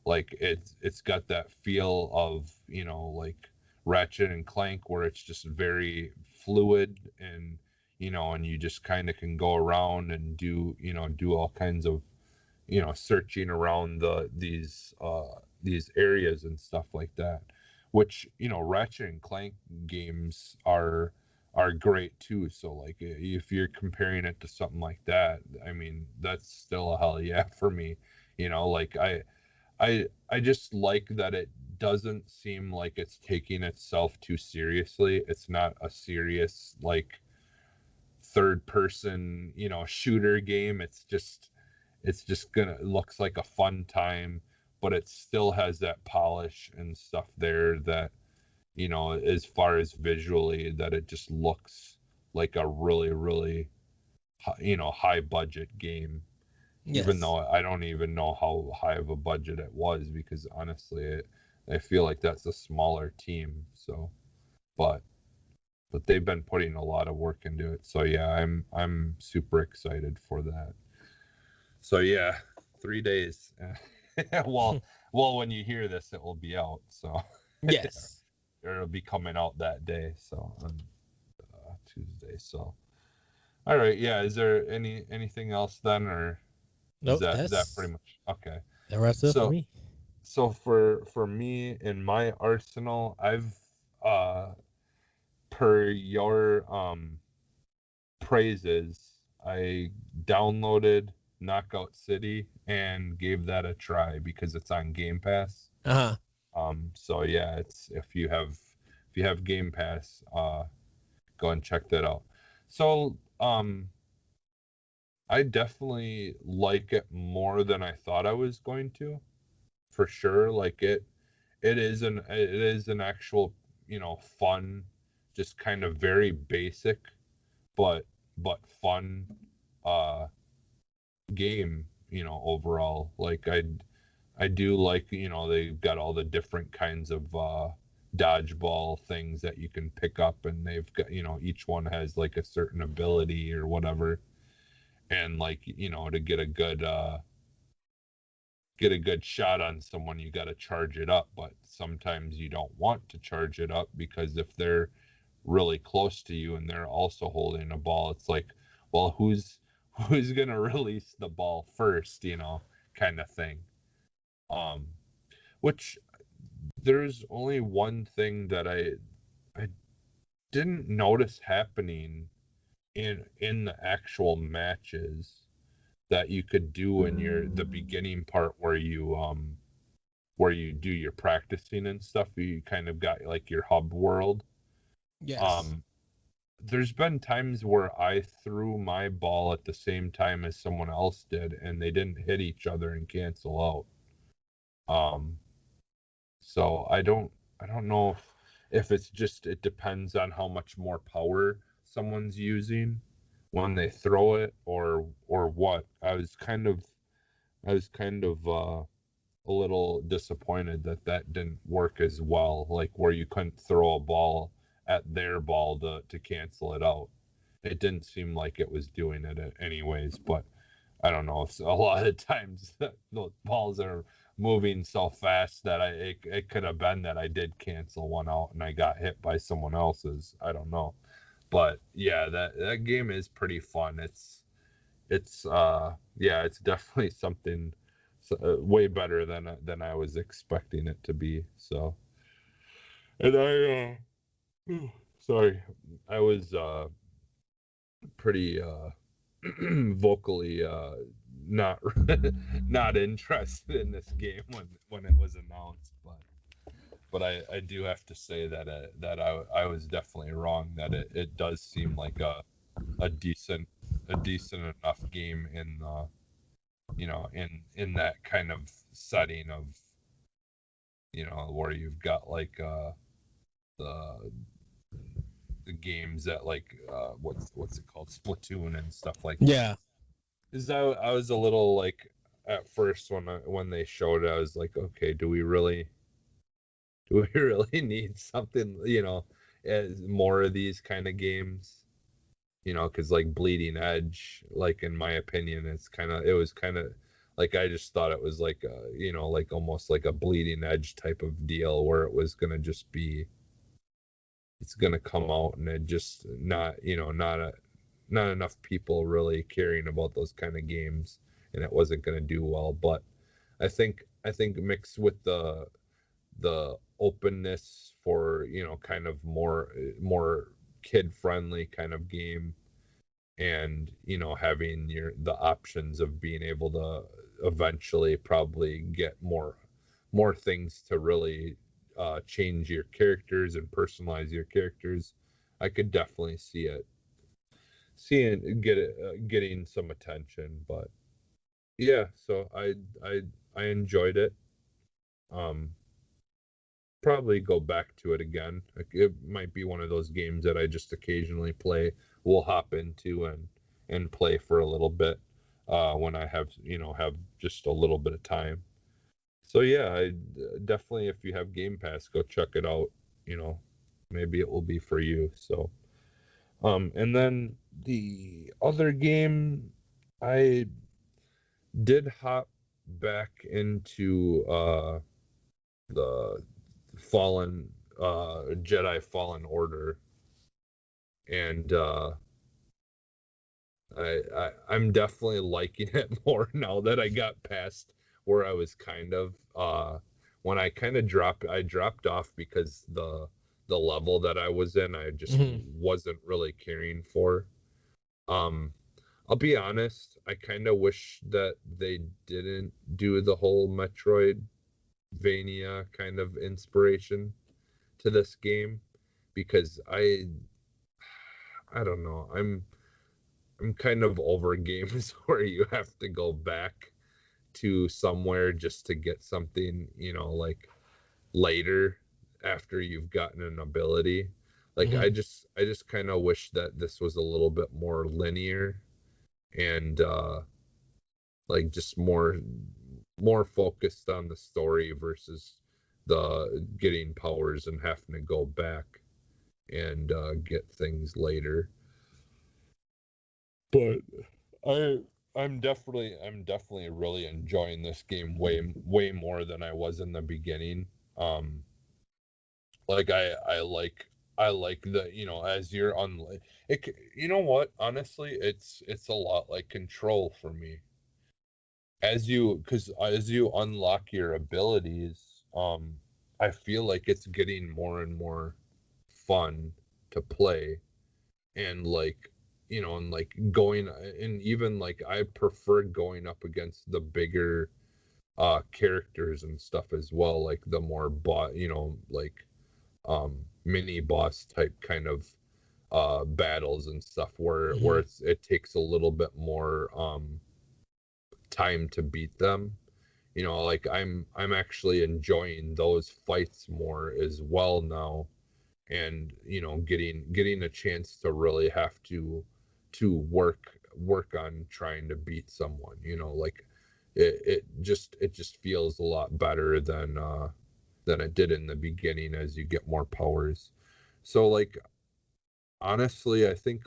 Like it's got that feel of, like Ratchet and Clank, where it's just very fluid, and and you just kind of can go around and do all kinds of, searching around these areas and stuff like that, which, Ratchet and Clank games are great too. So like if you're comparing it to something like that, I mean, that's still a hell yeah for me. Like I just like that it doesn't seem like it's taking itself too seriously. It's not a serious like third person, shooter game. It's just gonna it looks like a fun time, but it still has that polish and stuff there that, as far as visually, that it just looks like a really, really, high budget game. Even Yes. though I don't even know how high of a budget it was, because honestly, I feel like that's a smaller team. So, but they've been putting a lot of work into it. So yeah, I'm super excited for that. So yeah, 3 days. well, when you hear this, it will be out. So Yes. it'll be coming out that day. So on Tuesday. So all right, yeah. Is there anything else then, or is Nope. that pretty much okay? That wraps it up for So me. for me in my arsenal, I've uh per your praises, I downloaded Knockout City and gave that a try because it's on Game Pass. Uh huh. So yeah, it's if you have Game Pass, go and check that out. So I definitely like it more than I thought I was going to, for sure. Like it is an actual, fun, just kind of very basic, but fun uh game, overall. Like I do like, they've got all the different kinds of dodgeball things that you can pick up, and they've got, each one has like a certain ability or whatever. And like, to get a good shot on someone, you got to charge it up, but sometimes you don't want to charge it up, because if they're really close to you and they're also holding a ball, it's like, well, who's gonna release the ball first, kind of thing. um which there's only one thing that I didn't notice happening in the actual matches, that you could do in the beginning part, where you do your practicing and stuff. You kind of got like your hub world. Yes. um there's been times where I threw my ball at the same time as someone else did, and they didn't hit each other and cancel out. So I don't know if it's just, it depends on how much more power someone's using when they throw it, or what. I was kind of a little disappointed that didn't work as well, like where you couldn't throw a ball at their ball to cancel it out. It didn't seem like it was doing it anyways, but I don't know. If a lot of times the balls are moving so fast that it could have been that I did cancel one out and I got hit by someone else's. I don't know. But yeah, that game is pretty fun. It's definitely something, way better than I was expecting it to be. So, and sorry, I was pretty vocally not not interested in this game when it was announced, but I do have to say that I was definitely wrong, that it does seem like a decent enough game in in that kind of setting of, where you've got like the games that like, what's it called, Splatoon and stuff like that. Yeah. Is I was a little like, at first when they showed it, I was like, okay, do we really need something, as more of these kind of games, because like Bleeding Edge, like in my opinion, it was kind of like, I just thought it was like like almost like a Bleeding Edge type of deal, where it was gonna just be, it's gonna come out and it just not, not a enough people really caring about those kind of games, and it wasn't going to do well. But I think mixed with the openness for, kind of more kid friendly kind of game, and having the options of being able to eventually probably get more things to really change your characters and personalize your characters. I could definitely getting some attention. But yeah, so I enjoyed it. um Probably go back to it again. It might be one of those games that I just occasionally play. We'll hop into and play for a little bit when I have just a little bit of time. So yeah, I definitely, if you have Game Pass, go check it out. You know, maybe it will be for you. So and then the other game, I did hop back into the Fallen Jedi Fallen Order, and I'm definitely liking it more now that I got past where I was kind of when I dropped off because the level that I was in, I just wasn't really caring for. Um I'll be honest, I kind of wish that they didn't do the whole Metroidvania kind of inspiration to this game, because I don't know. I'm kind of over games where you have to go back to somewhere just to get something, like later after you've gotten an ability. Like I just kind of wish that this was a little bit more linear, and like just more focused on the story versus the getting powers and having to go back and get things later. But I I'm definitely really enjoying this game way more than I was in the beginning. Um like I like the, as you're on it, you know what, honestly, it's a lot like Control for me. As you unlock your abilities, I feel like it's getting more and more fun to play. And like, and like going, and even like I prefer going up against the bigger characters and stuff as well, like the more like mini boss type kind of battles and stuff, where it takes a little bit more time to beat them. Like I'm actually enjoying those fights more as well now, and getting a chance to really have to work on trying to beat someone. Like it just feels a lot better than it did in the beginning as you get more powers. So like, honestly, I think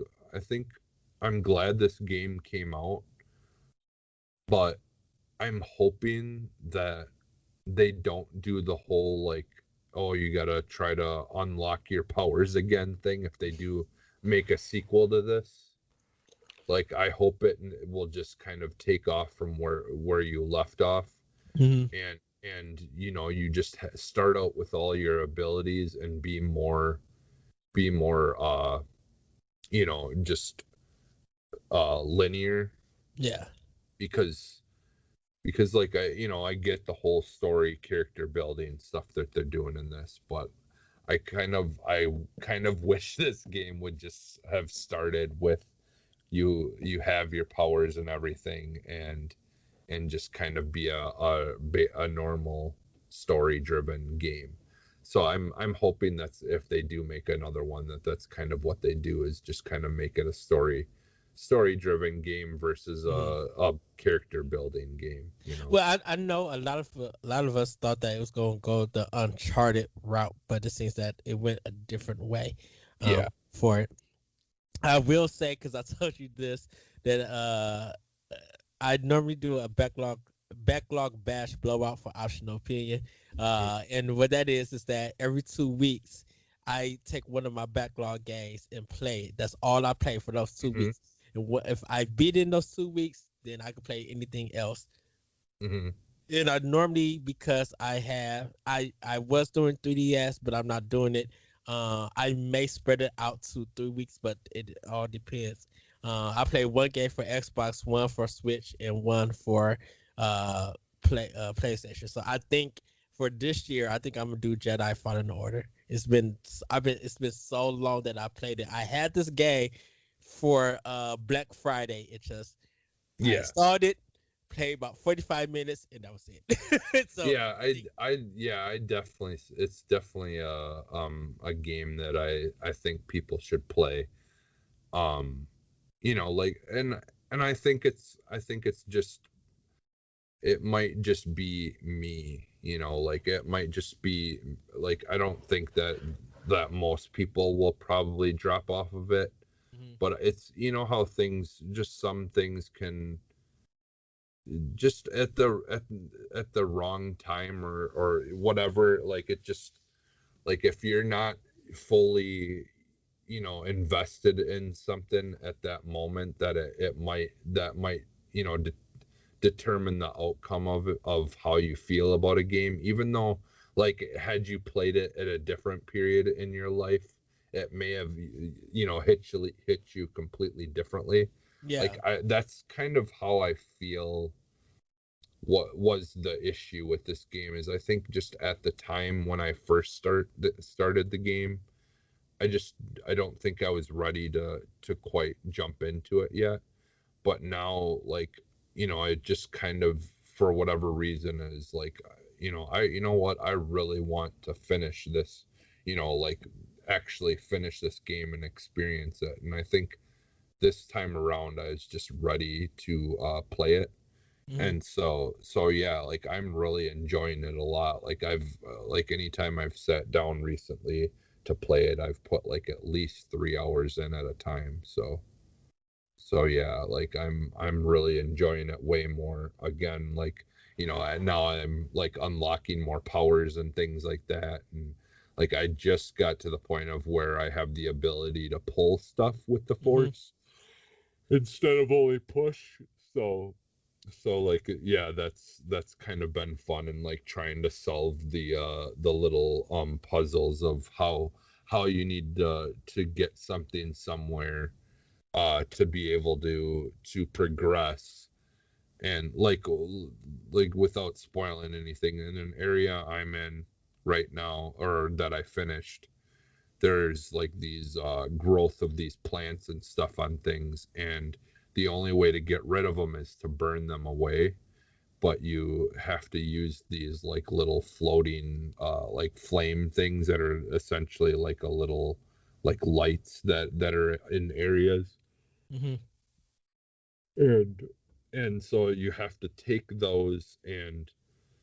I'm glad this game came out, but I'm hoping that they don't do the whole like, oh, you gotta try to unlock your powers again thing if they do make a sequel to this. Like, I hope it will just kind of take off from where you left off, and you just start out with all your abilities and be more just linear. Yeah. Because like I get the whole story, character building stuff that they're doing in this, but I kind of wish this game would just have started with you have your powers and everything, and just kind of be a normal story driven game. So I'm hoping that's, if they do make another one, that's kind of what they do, is just kind of make it a story driven game versus a character building game. Well, I know a lot of us thought that it was going to go the Uncharted route, but it seems that it went a different way Yeah. for it. I will say, because I told you this, that I normally do a backlog bash blowout for optional opinion, and what that is that every 2 weeks I take one of my backlog games and play it. That's all I play for those 2 weeks. And if I beat in those 2 weeks, then I can play anything else. Mm-hmm. And I normally, because I was doing 3DS, but I'm not doing it. I may spread it out to 3 weeks, but it all depends. I play one game for Xbox, one for Switch, and one for uh PlayStation. So I think for this year, I think I'm gonna do Jedi Fallen Order. It's been so long that I played it. I had this game for Black Friday. I Yeah. installed it, played about 45 minutes, and that was it. So Yeah, I definitely, it's definitely a game that I think people should play. Um, like, and I think it's just, it might just be me, like it might just be like, I don't think that most people will probably drop off of it, mhm. but it's, how some things can just at the wrong time, or whatever, like it just, like if you're not fully, invested in something at that moment, that that might, you know de- determine the outcome of how you feel about a game, even though, like, had you played it at a different period in your life, it may have, hit you completely differently. Yeah. Like, that's kind of how I feel. What was the issue with this game is, I think, just at the time when I first started the game, I just, I don't think I was ready to quite jump into it yet. But now, like, I just kind of, for whatever reason, is like, you know what, I really want to finish this, like, actually finish this game and experience it. And I think this time around I was just ready to play it. Mhm. And so yeah, like, I'm really enjoying it a lot. Like, like, anytime I've sat down recently to play it, I've put like at least 3 hours in at a time. So yeah, like, I'm really enjoying it way more again. Like, and now I'm like unlocking more powers and things like that. And like, I just got to the point of where I have the ability to pull stuff with the Mhm. force instead of only push. So like, yeah, that's kind of been fun, and like trying to solve the little puzzles of how you need to get something somewhere, to be able to progress. And like, without spoiling anything, in an area I'm in right now, or that I finished, there's like these growth of these plants and stuff on things, and the only way to get rid of them is to burn them away. But you have to use these like little floating like flame things that are essentially like a little, like, lights that are in areas. Mhm. And and so you have to take those and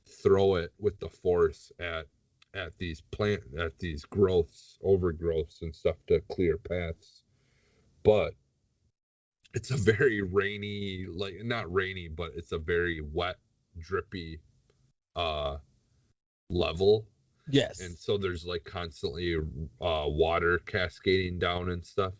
throw it with the force at these growths, overgrowths and stuff, to clear paths. But it's a very rainy, like, not rainy, but it's a very wet, drippy uh level. And Yes. so there's like constantly water cascading down and stuff.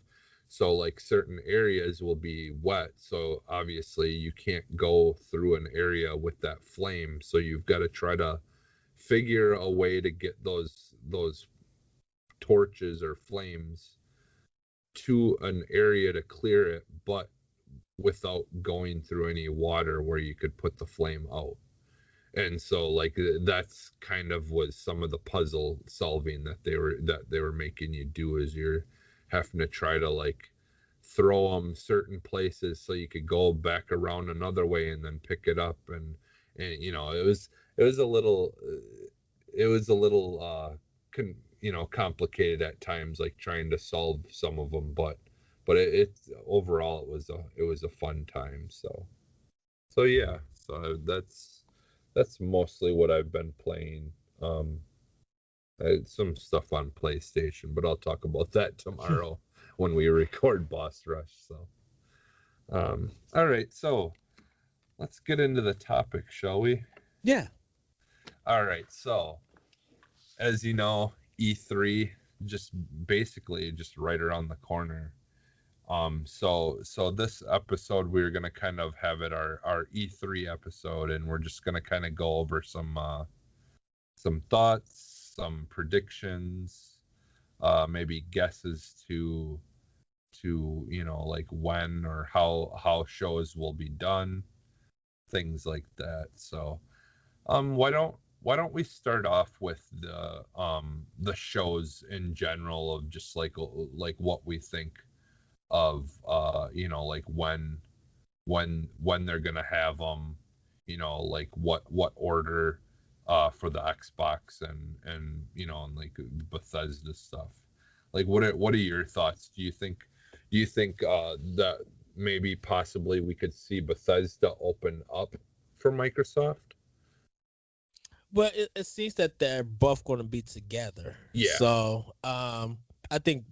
So like, certain areas will be wet, so obviously you can't go through an area with that flame, so you've got to try to figure a way to get those torches or flames to an area to clear it, but without going through any water where you could put the flame out. And so like, that's kind of was some of the puzzle solving that they were making you do, is you're having to try to, like, throw them certain places so you could go back around another way and then pick it up. And it was a little, complicated at times, like trying to solve some of them. But it's overall, it was a fun time. So yeah, so that's mostly what I've been playing. Um, I had some stuff on PlayStation, but I'll talk about that tomorrow when we record Boss Rush. So, all right, so let's get into the topic, shall we? Yeah. All right, so as you know, E3. just basically just right around the corner. So this episode we're gonna kind of have it our E3 episode, and we're just gonna kind of go over some thoughts, some predictions, maybe guesses to like when or how shows will be done, things like that. So why don't we start off with the shows in general of just like what we think of like when they're gonna have them, like what order for the Xbox and like Bethesda stuff. Like what are your thoughts? Do you think that maybe possibly we could see Bethesda open up for Microsoft? Well, it seems that they're both going to be together. Yeah. So I think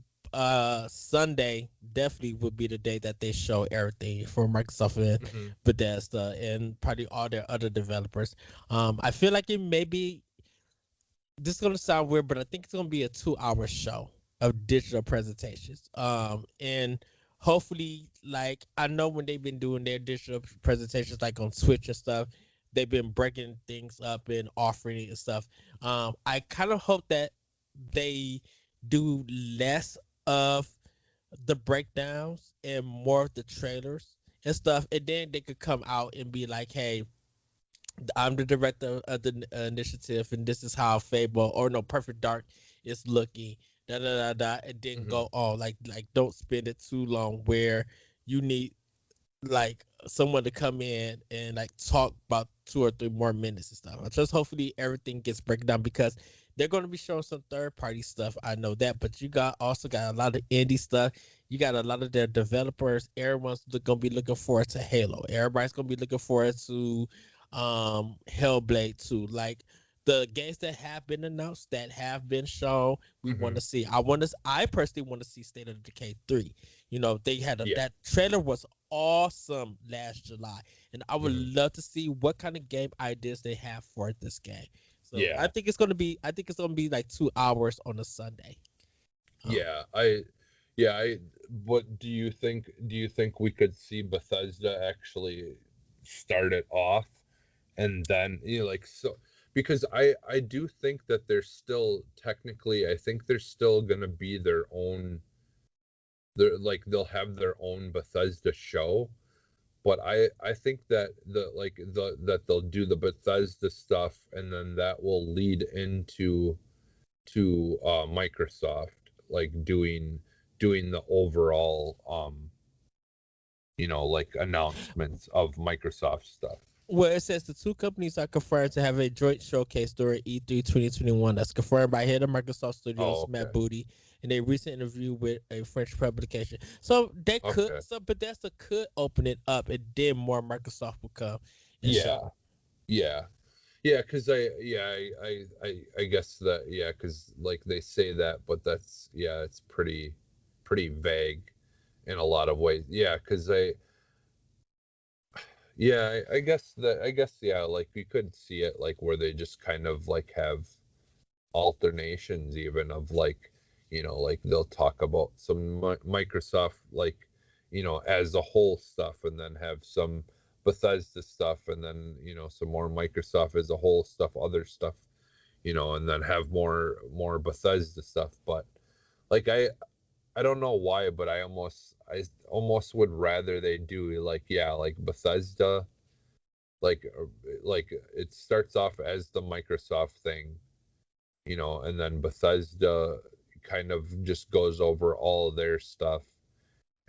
Sunday definitely would be the day that they show everything for Microsoft and Hmm. Bethesda and probably all their other developers. I feel like it may be, this is going to sound weird, but I think it's going to be a 2 hour show of digital presentations. And hopefully, like, I know when they've been doing their digital presentations, like on Switch and stuff, they've been breaking things up and offering it and stuff. I kind of hope that they do less of the breakdowns and more of the trailers and stuff, and then they could come out and be like, "Hey, I'm the director of the initiative, and this is how Fable or no Perfect Dark is looking." Da da da da, and then Hmm. go on. Like don't spend it too long where you need like someone to come in and like talk about 2 or 3 more minutes and stuff. I just hopefully everything gets broken down because they're going to be showing some third party stuff. I know that, but you got a lot of indie stuff. You got a lot of their developers. Everyone's going to be looking forward to Halo. Everybody's going to be looking forward to Hellblade 2. Like the games that have been announced, that have been shown, we want Hmm. to see. I personally want to see State of Decay 3. They had Yeah. that trailer was awesome last July, and I would Hmm. love to see what kind of game ideas they have for this game. So I Yeah. think it's gonna be, like 2 hours on a Sunday. Um, Yeah. I what do you think we could see Bethesda actually start it off, and then like, so because I do think that they're still technically, I think they're still gonna be their own, they're like they'll have their own Bethesda show, but I think that that they'll do the Bethesda stuff, and then that will lead into to Microsoft, like doing the overall like announcements of Microsoft stuff. well, it says the two companies are confirmed to have a joint showcase during E3 2021. That's confirmed by head of Microsoft Oh, Studios, Matt okay. Booty, in a recent interview with a French publication. So Okay. Bethesda could open it up, and then more Microsoft will come and show. Yeah. Yeah. Yeah, because I guess that, yeah, because like they say that, but that's, yeah, it's pretty vague in a lot of ways. Yeah, because I guess yeah, like you could see it like where they just kind of like have alternations even of like, like they'll talk about some Microsoft, like, as a whole stuff, and then have some Bethesda stuff, and then some more Microsoft as a whole stuff, other stuff, and then have more Bethesda stuff. But like I don't know why, but I almost would rather they do like, yeah, like Bethesda, like like it starts off as the Microsoft thing, and then Bethesda kind of just goes over all of their stuff,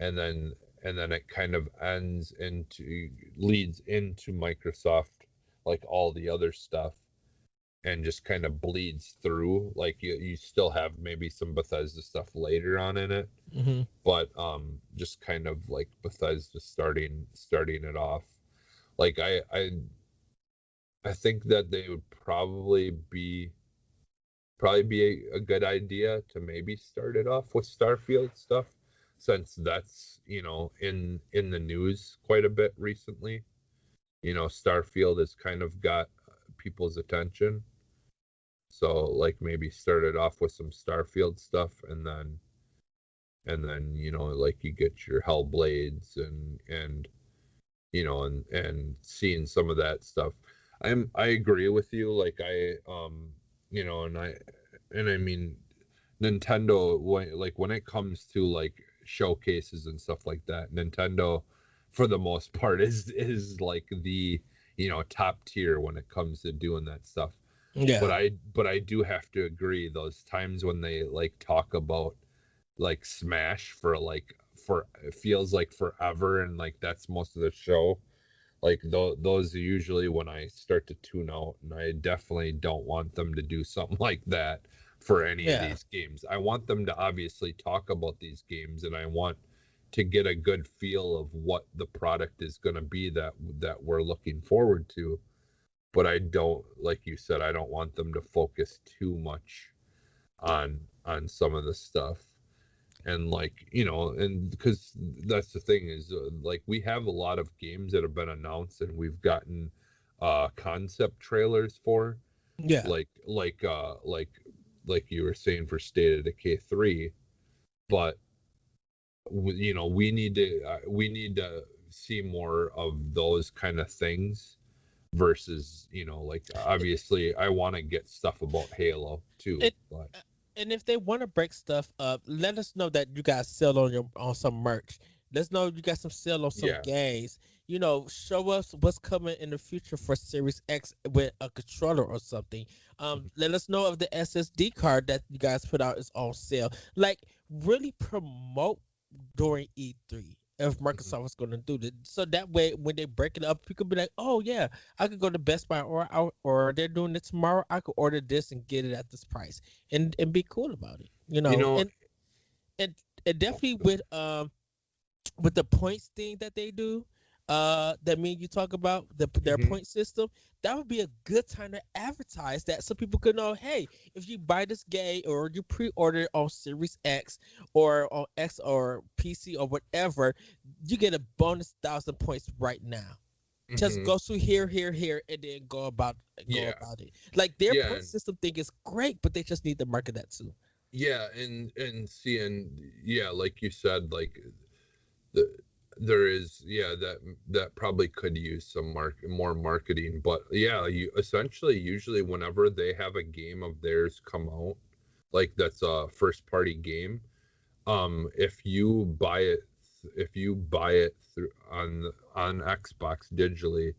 and then it kind of leads into Microsoft, like all the other stuff, and just kind of bleeds through. Like you still have maybe some Bethesda stuff later on in it, Hmm. but just kind of like Bethesda starting it off. Like I think that they would probably be a good idea to maybe start it off with Starfield stuff, since that's in the news quite a bit recently. Starfield has kind of got people's attention. So like maybe start it off with some Starfield stuff, and then like you get your Hellblades and and seeing some of that stuff. I agree with you. Like and I mean Nintendo, when it comes to like showcases and stuff like that, Nintendo for the most part is like the top tier when it comes to doing that stuff. But Yeah. I do have to agree, those times when they like talk about like Smash for it feels like forever, and like that's most of the show. Like those are usually when I start to tune out, and I definitely don't want them to do something like that for any of Yeah. these games. I want them to obviously talk about these games, and I want to get a good feel of what the product is going to be that we're looking forward to. But I don't, like you said, I don't want them to focus too much on some of the stuff. And like and because that's the thing is, like we have a lot of games that have been announced and we've gotten concept trailers for, Yeah. like you were saying for State of Decay 3. But we need to see more of those kind of things versus like obviously I want to get stuff about Halo too, It, but uh, and if they want to break stuff up, let us know that you guys sell on some merch. Let's know you got some sale on some yeah. games. Show us what's coming in the future for Series X with a controller or something. Let us know if the SSD card that you guys put out is on sale. Like, really promote during E3 if Mhm. Microsoft is going to do this. So that way, when they break it up, people be like, "Oh yeah, I could go to Best Buy, or they're doing it tomorrow. I could order this and get it at this price, and be cool about it." you know And and definitely with the points thing that they do, that me and you talk about their mhm. point system, that would be a good time to advertise that so people could know, hey, if you buy this game or you pre-order it on Series X or on X or PC or whatever, you get a bonus 1,000 points right now. Just Mhm. go through here, here, here, and then go Yeah. about it. Like their Yeah, point system thing is great, but they just need to market that too. yeah, and seeing, yeah, like you said, like the there is, yeah, that probably could use some more marketing. But yeah, you essentially usually whenever they have a game of theirs come out, like that's a first party game, if you buy it, through on Xbox digitally,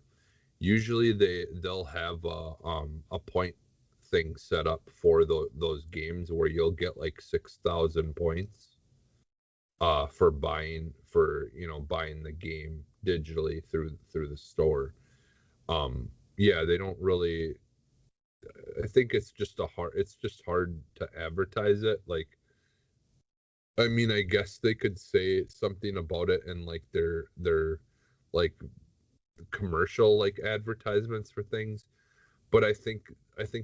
usually they'll have a point thing set up for those games where you'll get like 6,000 points for buying the game digitally through the store. Yeah, they don't really. I think it's just hard to advertise it. Like, I mean, I guess they could say something about it in like their like commercial like advertisements for things. But I think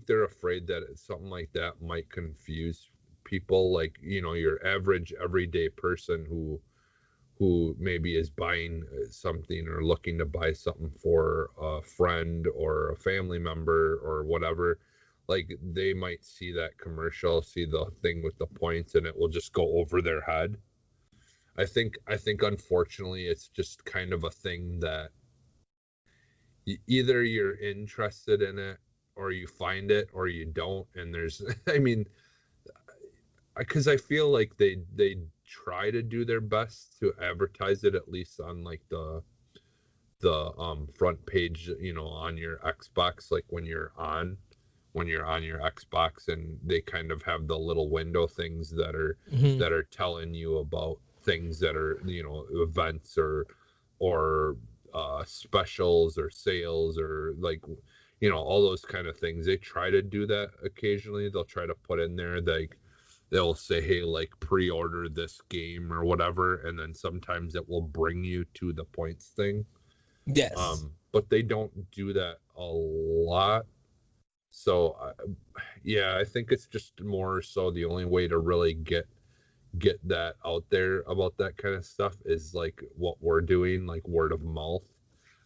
they're afraid that something like that might confuse people, like your average everyday person who maybe is buying something or looking to buy something for a friend or a family member or whatever. Like they might see that commercial, see the thing with the points, and it will just go over their head. I think unfortunately it's just kind of a thing that either you're interested in it or you find it or you don't. And there's I mean, because I feel like they try to do their best to advertise it, at least on like the front page, on your Xbox, like when you're on your Xbox, and they kind of have the little window things Hmm. that are telling you about things that are, events or specials or sales, or like all those kind of things. They try to do that occasionally. They'll try to put in there, like they'll say, hey, like pre-order this game or whatever, and then sometimes it will bring you to the points thing. Yes. But they don't do that a lot. So yeah, I think it's just more so the only way to really get that out there about that kind of stuff is like what we're doing, like word of mouth.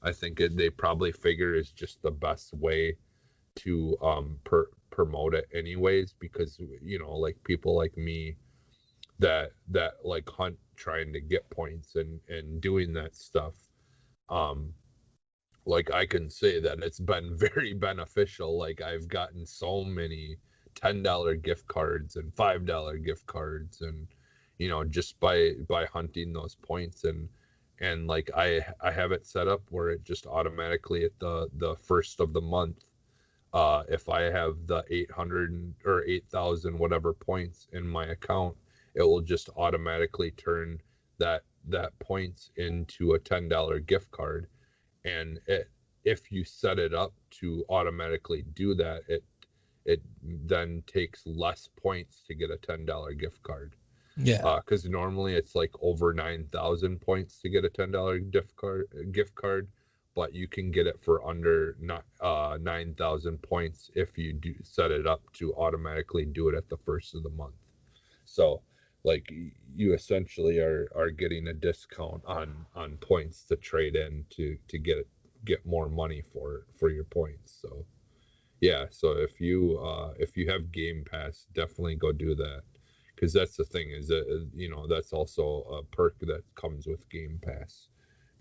I think they probably figure is just the best way to promote it anyways, because like people like me that like hunt trying to get points and doing that stuff. Like I can say that it's been very beneficial. Like I've gotten so many $10 gift cards and $5 gift cards, and just by hunting those points. And like I have it set up where it just automatically at the first of the month, if I have the 800 or 8,000 whatever points in my account, it will just automatically turn that points into a $10 gift card. And if you set it up to automatically do that, it then takes less points to get a $10 gift card. Yeah. Because normally it's like over 9,000 points to get a $10 gift card, but you can get it for under 9,000 points if you do set it up to automatically do it at the first of the month. So like you essentially are getting a discount on points to trade in to get more money for your points. So yeah, so if you have Game Pass, definitely go do that, because that's the thing is that that's also a perk that comes with Game Pass,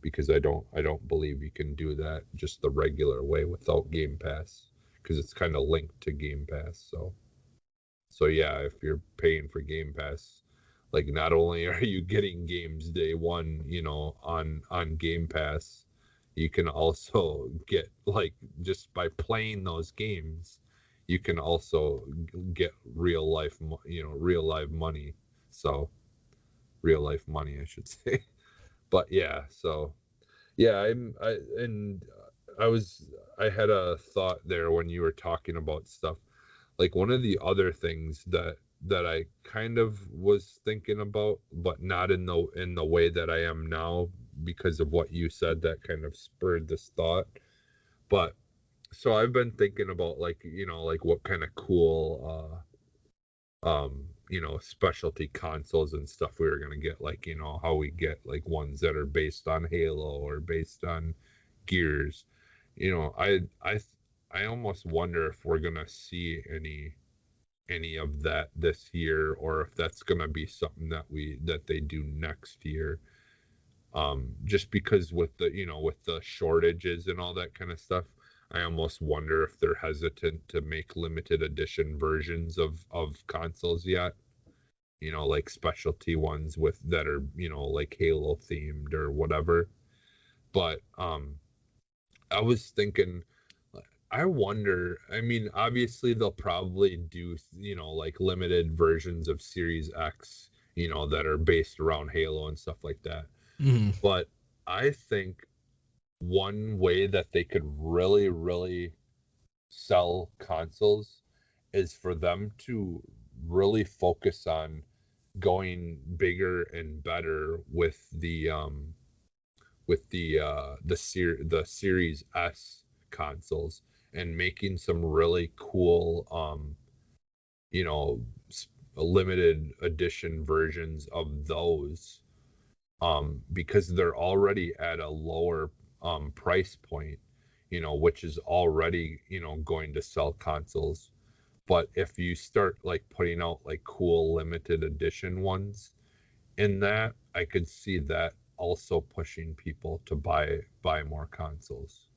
because I don't believe you can do that just the regular way without Game Pass, because it's kind of linked to Game Pass. So yeah, if you're paying for Game Pass, like not only are you getting games day one, on Game Pass, you can also get, like, just by playing those games, you can also get real life money. So real life money, I should say. But yeah, so yeah, I had a thought there when you were talking about stuff. Like one of the other things that I kind of was thinking about, but not in the way that I am now, because of what you said that kind of spurred this thought. But so I've been thinking about, like, like what kind of cool specialty consoles and stuff we were gonna get, like, how we get like ones that are based on Halo or based on Gears. I almost wonder if we're gonna see any of that this year, or if that's gonna be something that they do next year. Just because with the shortages and all that kind of stuff, I almost wonder if they're hesitant to make limited edition versions of consoles yet. Like specialty ones with that are, like Halo themed or whatever. But I was thinking, I wonder, I mean, obviously they'll probably do, like limited versions of Series X, that are based around Halo and stuff like that. Mhm. But I think one way that they could really, really sell consoles is for them to really focus on going bigger and better with the Series S consoles, and making some really cool you know limited edition versions of those, because they're already at a lower price point, which is already, going to sell consoles. But if you start like putting out like cool limited edition ones in that, I could see that also pushing people to buy more consoles.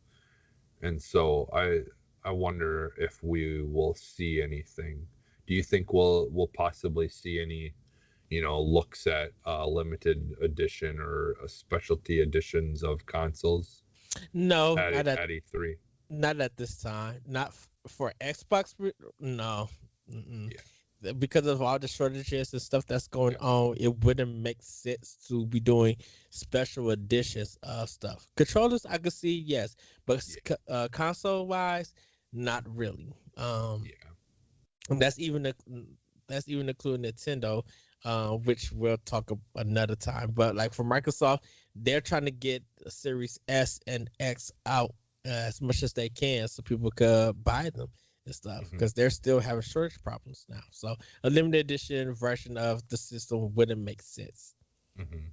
And so I wonder if we will see anything. Do you think we'll possibly see any, looks at limited edition or specialty editions of consoles No, at E3? not at this time. Not for Xbox. No. Mm-mm. Yeah, Because of all the shortages and stuff that's going yeah, on, it wouldn't make sense to be doing special editions of stuff. Controllers, I could see, yes, but yeah, console wise, not really. yeah, And that's even including Nintendo, which we'll talk another time. But like for Microsoft, they're trying to get the Series S and X out as much as they can, so people could buy them and stuff, hmm because they're still having shortage problems now. So a limited edition version of the system wouldn't make sense. hmm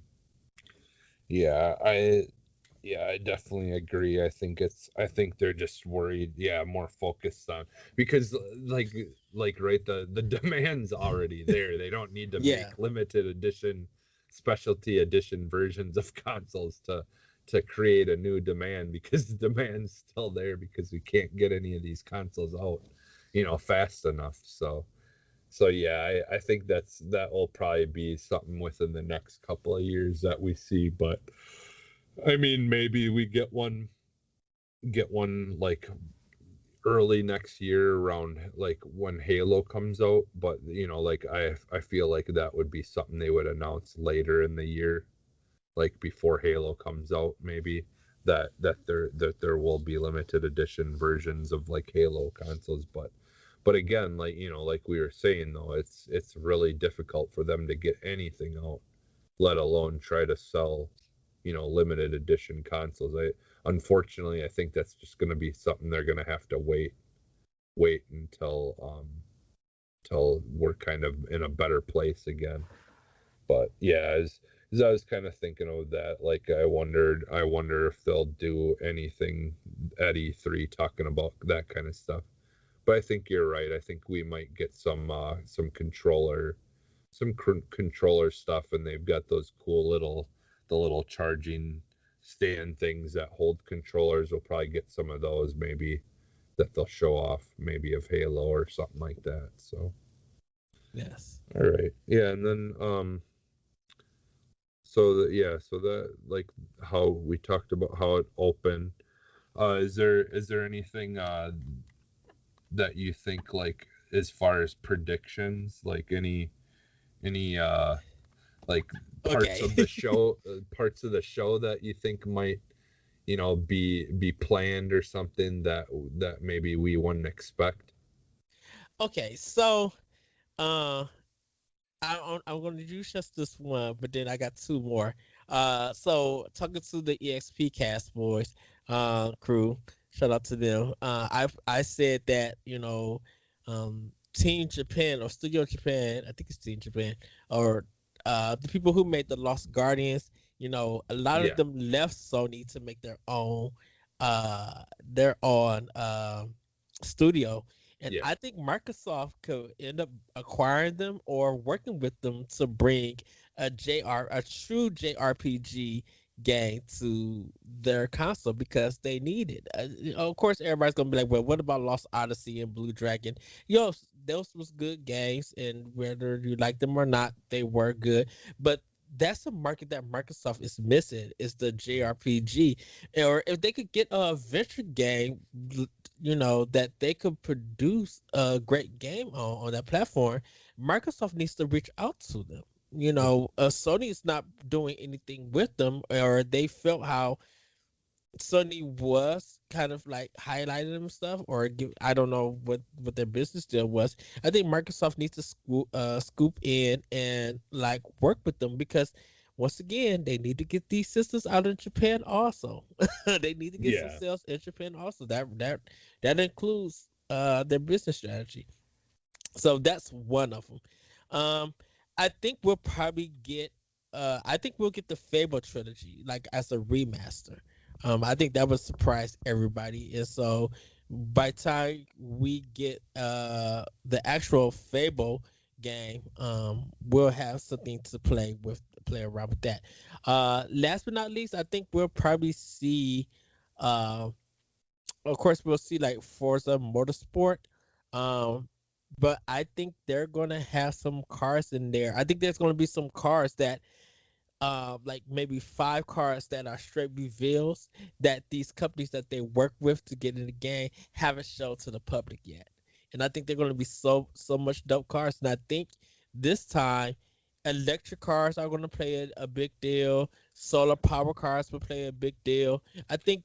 yeah. Yeah, I definitely agree. I think they're just worried, yeah, more focused on, because like right, the demand's already there. They don't need to Yeah. make limited edition, specialty edition versions of consoles to create a new demand, because the demand's still there because we can't get any of these consoles out, fast enough. So yeah, I think that will probably be something within the next couple of years that we see. But I mean, maybe we get one like early next year, around like when Halo comes out. But like I feel like that would be something they would announce later in the year, like before Halo comes out, maybe, that there will be limited edition versions of like Halo consoles. But again, like we were saying, though, it's really difficult for them to get anything out, let alone try to sell, limited edition consoles. Unfortunately, I think that's just going to be something they're going to have to wait until we're kind of in a better place again. But yeah, as I was kind of thinking of that, like I wonder if they'll do anything at E3 talking about that kind of stuff. But I think you're right. I think we might get some controller stuff, and they've got those cool the little charging stand things that hold controllers. We'll probably get some of those, maybe, that they'll show off, maybe of Halo or something like that. So, Yes. all right, yeah, and then so that, like, how we talked about how it opened. Is there anything that you think, like, as far as predictions, like any like parts Okay. of the show that you think might, be planned, or something that maybe we wouldn't expect? Okay. So, uh, I'm going to use just this one, but then I got two more. So talking to the EXP Cast Boys, crew, shout out to them. I said that Team Japan or Studio Japan, I think it's Team Japan, or the people who made the Lost Guardians, a lot of Yeah, them left Sony to make their own studio, and yeah, I think Microsoft could end up acquiring them or working with them to bring a true JRPG game to their console because they need it. Of course, everybody's gonna be like, "Well, what about Lost Odyssey and Blue Dragon?" Those was good games, and whether you like them or not, they were good. But that's a market that Microsoft is missing, is the JRPG. Or if they could get a adventure game, that they could produce a great game on that platform, Microsoft needs to reach out to them. Sony is not doing anything with them, or they felt how Sony was kind of like highlighting them stuff, or I don't know what their business deal was. I think Microsoft needs to scoop in and like work with them because once again they need to get these systems out in Japan also. They need to get some yeah, sales in Japan also. That includes their business strategy. So that's one of them. Um, I think we'll probably get. I think we'll get the Fable trilogy like as a remaster. I think that would surprise everybody. And so by the time we get the actual Fable game, we'll have something to play around with that. Last but not least, I think we'll probably see. Uh, of course, we'll see like Forza Motorsport. Um, but I think they're gonna have some cars in there. I think there's gonna be some cars that, like maybe five cars that are straight reveals that these companies that they work with to get in the game haven't shown to the public yet. And I think they're gonna be so much dope cars. And I think this time, electric cars are gonna play a big deal. Solar power cars will play a big deal. I think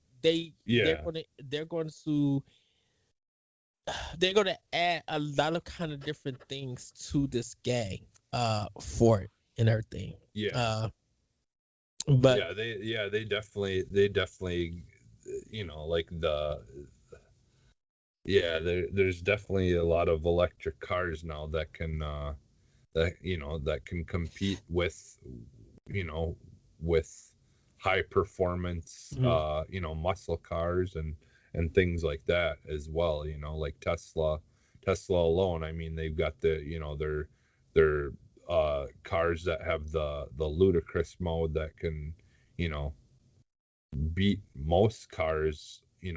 yeah, they're going to they're going to add a lot of kind of different things to this game for it and everything. yeah, uh but they definitely, like there's definitely a lot of electric cars now that can compete with, you know with high performance Mhm. muscle cars and things like that as well, like Tesla alone. I mean, they've got their cars that have the ludicrous mode that can you know beat most cars, in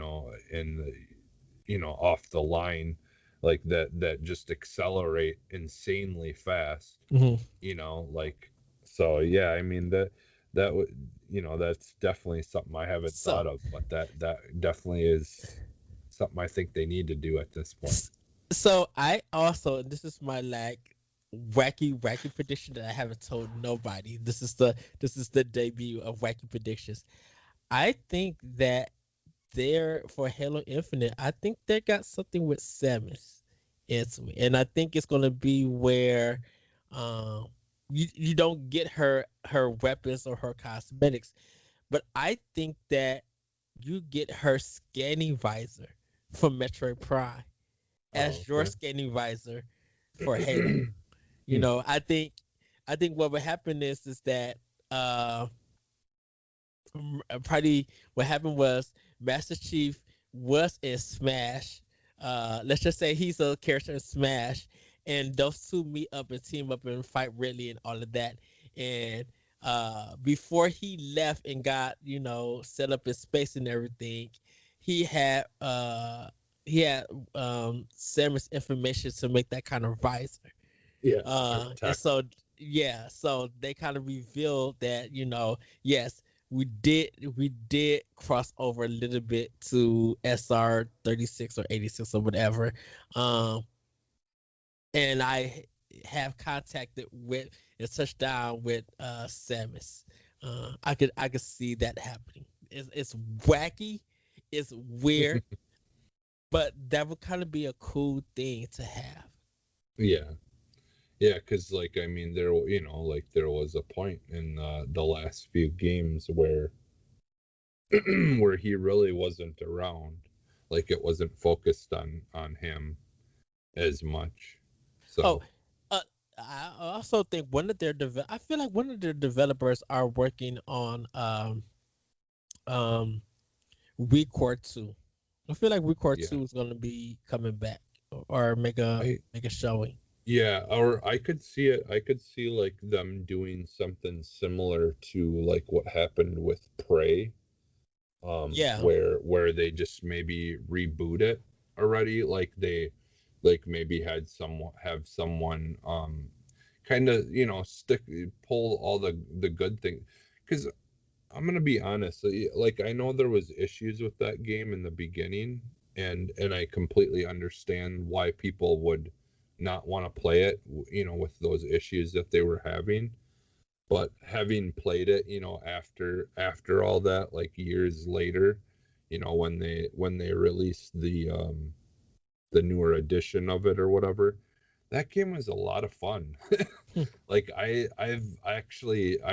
the off the line, like that just accelerate insanely fast, Mhm. like. So yeah, I mean that would that's definitely something I haven't thought So, of, but that definitely is something I think they need to do at this point. s- so I also, this is my like wacky prediction that I haven't told nobody. This is the debut of wacky predictions. I think that there for Halo Infinite, I think they got something with Samus into it, and I think it's gonna be where um you don't get her weapons or her cosmetics, but I think that you get her scanning visor from Metroid Prime Oh, as your okay. scanning visor for Halo. Hmm. I think what would happen is that probably what happened was Master Chief was in Smash. Let's just say he's a character in Smash, and those two meet up and team up and fight Ridley and all of that. And before he left and got set up in space and everything, he had uh he had Samus information to make that kind of visor. Yeah, or And tech. so yeah, so they kind of revealed that yes, we did cross over a little bit to SR 36 or 86 or whatever, um, and I have contacted with and touched down with Samus. I could see that happening. It's wacky, it's weird, but that would kind of be a cool thing to have. Yeah. Yeah, because like I mean, like there was a point in the last few games where where he really wasn't around, like it wasn't focused on him as much. Oh, So uh, I also think I feel like one of their developers are working on um Record 2. I feel like Record yeah, 2 is gonna be coming back or I make a showing. yeah, or I could see it. I could see like them doing something similar to like what happened with Prey, Yeah. where they just maybe reboot it already, like they like maybe have someone kind of stick pull all the good things, because I'm gonna be honest, like I know there was issues with that game in the beginning, and I completely understand why people would not want to play it, with those issues that they were having. But having played it, after all that, like years later, when they released the newer edition of it or whatever, that game was a lot of fun. Like I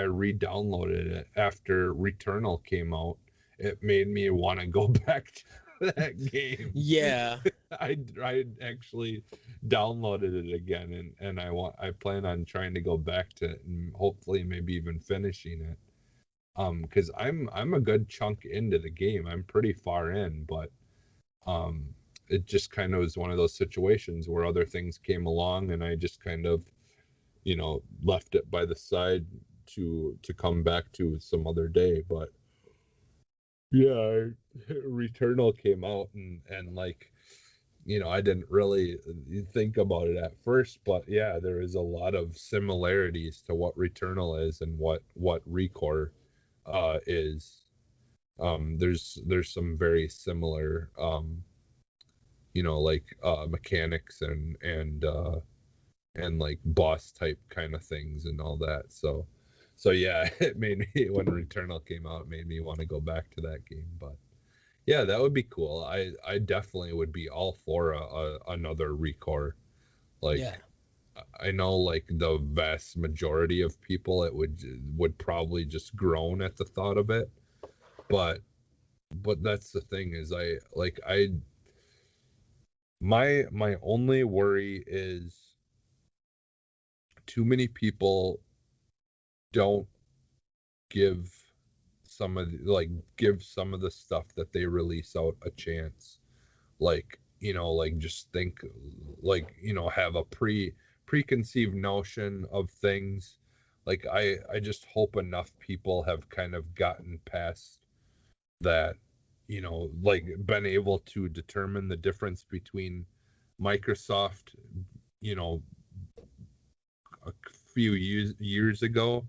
re-downloaded it after Returnal came out. It made me want to go back to that game. Yeah. I actually downloaded it again, and I plan on trying to go back to it and hopefully maybe even finishing it. Because I'm a good chunk into the game. I'm pretty far in, but um it just kind of was one of those situations where other things came along and I just kind of left it by the side to come back to some other day. But yeah, Returnal came out, and like I didn't really think about it at first, but yeah, there is a lot of similarities to what Returnal is and what Recore is. There's some very similar like mechanics and like boss type kind of things and all that. So yeah, it made me when Returnal came out, it made me want to go back to that game. But yeah, that would be cool. I definitely would be all for another Recore. Yeah. Like I know like the vast majority of people it would probably just groan at the thought of it. But that's the thing is I my only worry is too many people don't give give some of the stuff that they release out a chance. Like, just think, have a preconceived notion of things. Like, I just hope enough people have kind of gotten past that, been able to determine the difference between Microsoft, a few years ago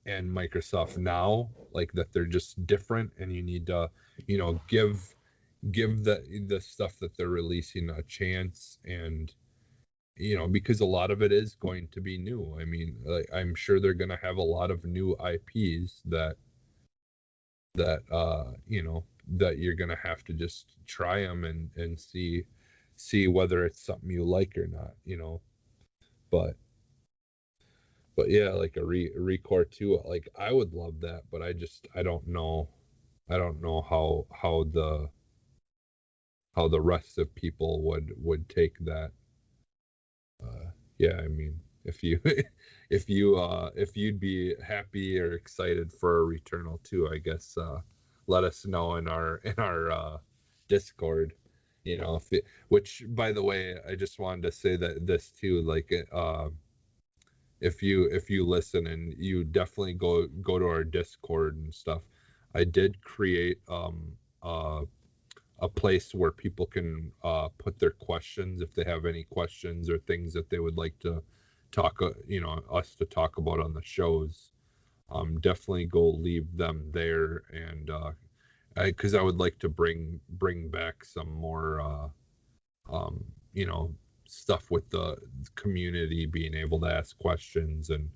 and Microsoft now, like that they're just different, and you need to, give the stuff that they're releasing a chance. And because a lot of it is going to be new. I mean, like, I'm sure they're going to have a lot of new IPs that that you're going to have to just try them and see whether it's something you like or not, but yeah, like a Recore 2, like I would love that, but I don't know how the rest of people would take that. Yeah, I mean, if you if you'd be happy or excited for a Returnal 2, I guess let us know in our Discord. Which, by the way, I just wanted to say that this too, like, if you listen, and you definitely go to our Discord and stuff. I did create a place where people can put their questions if they have any questions or things that they would like to talk, us to talk about on the shows. Definitely go leave them there, and because I would like to bring back some more, stuff with the community being able to ask questions and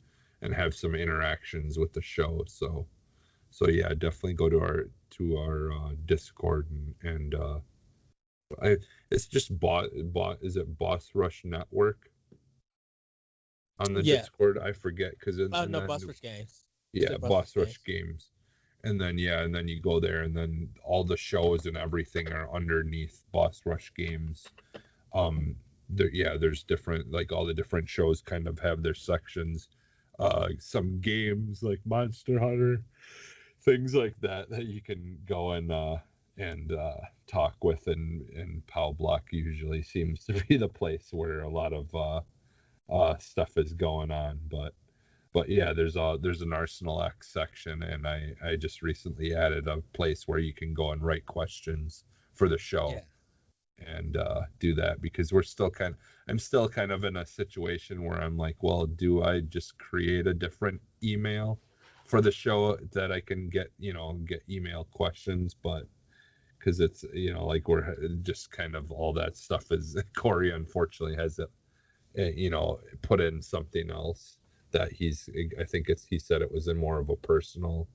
have some interactions with the show. So yeah, definitely go to our Discord, and it's just is it Boss Rush Network on the Discord? I forget, because no, Boss Rush Games. Yeah, Boss Rush Games. And then you go there, and then all the shows and everything are underneath Boss Rush Games. There's different, like, all the different shows kind of have their sections. Some games like Monster Hunter, things like that you can go and talk with, and POW Block usually seems to be the place where a lot of stuff is going on. But yeah, there's an Arsenal X section, and I just recently added a place where you can go and write questions for the show. Yeah. And do that, because I'm still kind of in a situation where I'm like, well, do I just create a different email for the show that I can get email questions? But because it's, like, we're just kind of, all that stuff is, Corey unfortunately has it, put in something else that he said it was in more of a personal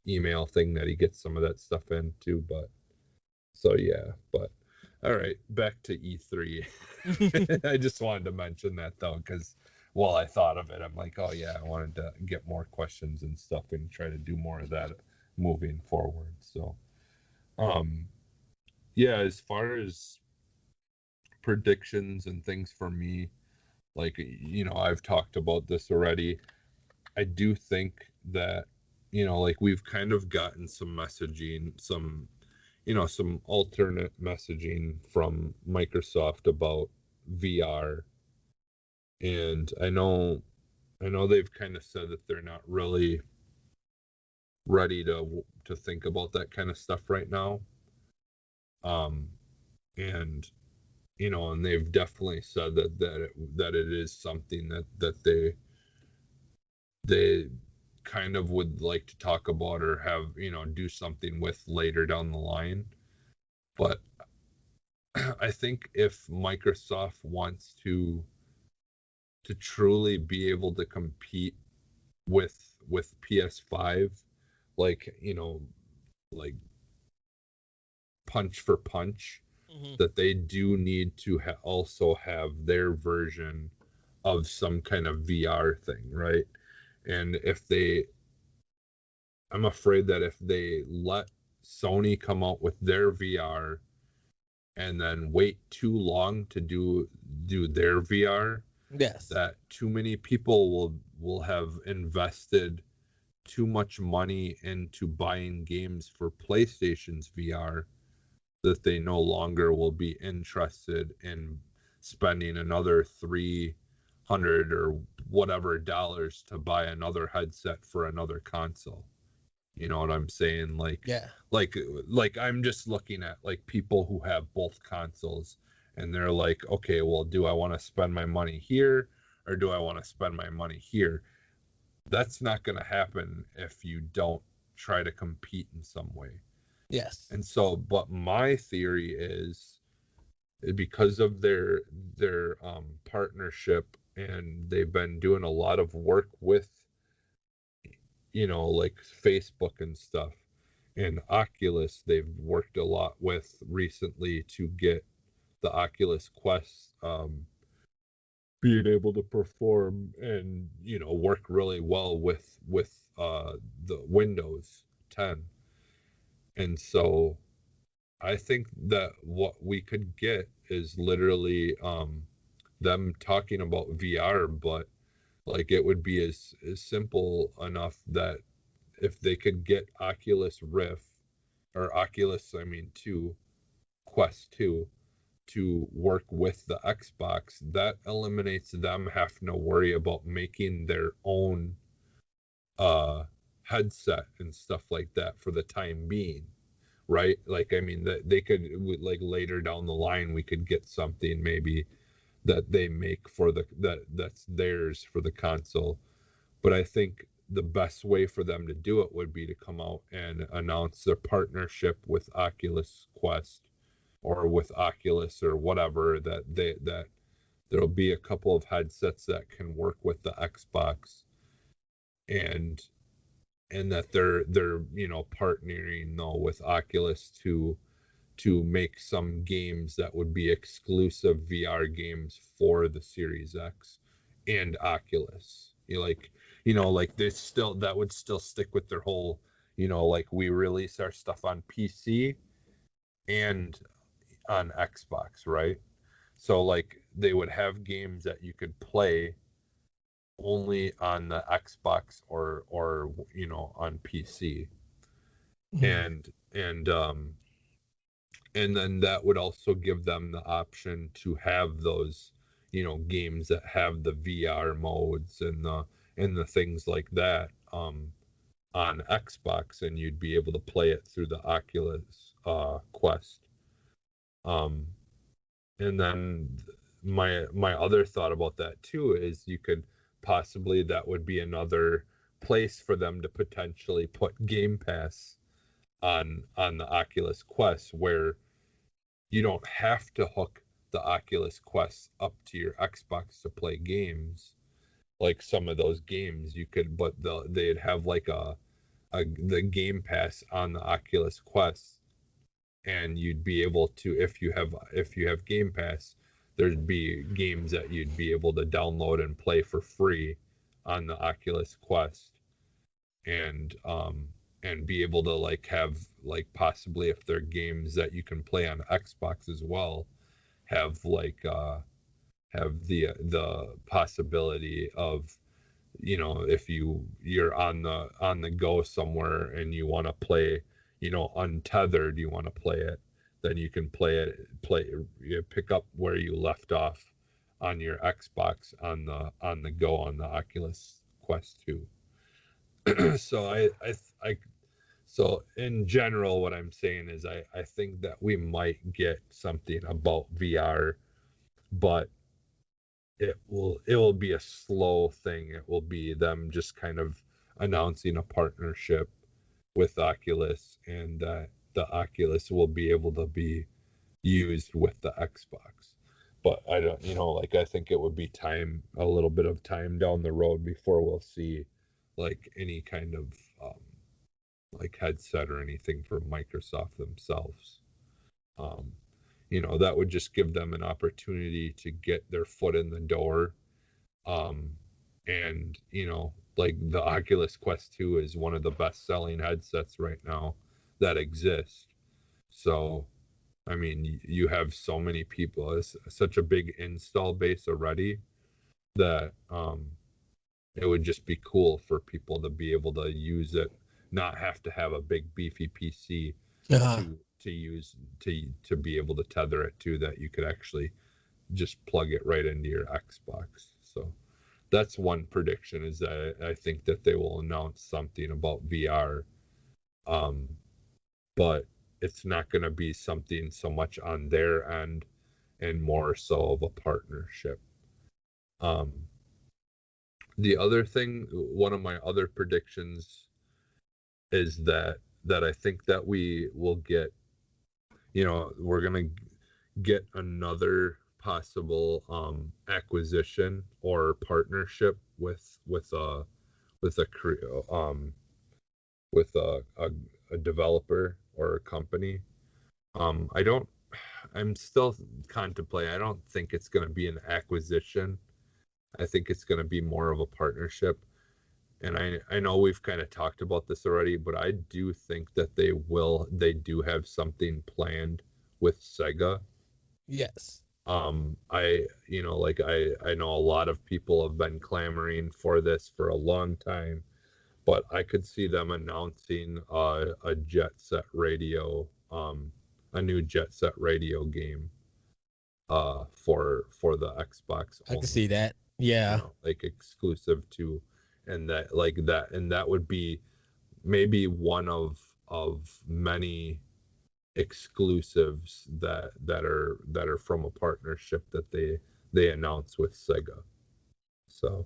email thing that he gets some of that stuff into. But so yeah, but all right, back to E3. I just wanted to mention that, though, because while I thought of it, I'm like, oh yeah, I wanted to get more questions and stuff and try to do more of that moving forward. So yeah, as far as predictions and things for me, like, I've talked about this already. I do think that, like, we've kind of gotten some messaging, some alternate messaging from Microsoft about VR. And I know they've kind of said that they're not really ready to think about that kind of stuff right now. And and they've definitely said that it is something that they kind of would like to talk about, or have, do something with later down the line. But I think if Microsoft wants to truly be able to compete with PS5, like, like punch for punch, that they do need to also have their version of some kind of VR thing, right? And I'm afraid that if they let Sony come out with their VR and then wait too long to do their VR, yes, that too many people will have invested too much money into buying games for PlayStation's VR that they no longer will be interested in spending another 300 or whatever dollars to buy another headset for another console. You know what I'm saying? Yeah. Like I'm just looking at like people who have both consoles and they're like, okay, well, do I want to spend my money here or do I want to spend my money here? That's not going to happen if you don't try to compete in some way. Yes. And so, but my theory is because of their partnership, and they've been doing a lot of work with, you know, like Facebook and stuff, and Oculus they've worked a lot with recently to get the Oculus Quest being able to perform and, you know, work really well with the Windows 10. And so I think that what we could get is literally them talking about VR, but like it would be as simple enough that if they could get Oculus Rift or Oculus, I mean, 2, Quest 2 to work with the Xbox, that eliminates them having to worry about making their own headset and stuff like that for the time being, right? Like, I mean, that they could, like, later down the line we could get something maybe that they make for that's theirs for the console. But I think the best way for them to do it would be to come out and announce their partnership with Oculus Quest or with Oculus or whatever, that there'll be a couple of headsets that can work with the Xbox, and that they're you know, partnering though with Oculus to make some games that would be exclusive VR games for the Series X and Oculus. You know, like they still, that would still stick with their whole, you know, like we release our stuff on PC and on Xbox, right? So like they would have games that you could play only on the Xbox or you know, on PC. Mhm. And and then that would also give them the option to have those, you know, games that have the VR modes and the things like that on Xbox, and you'd be able to play it through the Oculus Quest. Um, and then my other thought about that too is you could possibly, that would be another place for them to potentially put Game Pass on the Oculus Quest, where you don't have to hook the Oculus Quest up to your Xbox to play games. Like some of those games you could, but they'd have like the Game Pass on the Oculus Quest, and you'd be able to, if you have Game Pass, there'd be games that you'd be able to download and play for free on the Oculus Quest, and be able to like have, like, possibly if they're games that you can play on Xbox as well, have like have the possibility of, you know, if you're on the go somewhere and you want to play, you know, untethered, you want to play it, then you can you pick up where you left off on your Xbox on the go on the Oculus Quest 2. So I so in general, what I'm saying is I think that we might get something about VR, but it will be a slow thing. It will be them just kind of announcing a partnership with Oculus, and the Oculus will be able to be used with the Xbox. But I don't, you know, like I think it would be a little bit of time down the road before we'll see like any kind of like headset or anything for Microsoft themselves. Um, you know, that would just give them an opportunity to get their foot in the door. Um, and, you know, like the Oculus Quest 2 is one of the best selling headsets right now that exist. So, I mean, you have so many people, it's such a big install base already that It would just be cool for people to be able to use it, not have to have a big beefy PC Uh-huh. to use to be able to tether it to, that you could actually just plug it right into your Xbox. So that's one prediction, is that I think that they will announce something about VR, um, but it's not going to be something so much on their end and more so of a partnership. Um, the other thing, one of my other predictions is that I think that we will get, we're gonna get another possible acquisition or partnership with a um with a developer or a company. I don't. I'm still contemplating. I don't think it's going to be an acquisition. I think it's going to be more of a partnership. And I know we've kind of talked about this already, but I do think that they do have something planned with Sega. Yes. I know a lot of people have been clamoring for this for a long time, but I could see them announcing a Jet Set Radio, a new Jet Set Radio game, for the Xbox I can see only, that. Yeah. like exclusive to, and that would be maybe one of many exclusives that are from a partnership that they announce with Sega. So,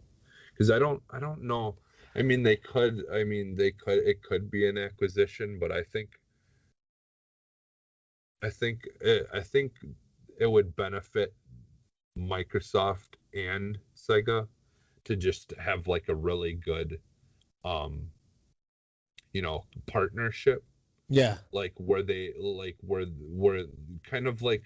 because I don't know. It could be an acquisition, but I think it would benefit Microsoft and Sega to just have like a really good um partnership, Yeah. like where they like where kind of like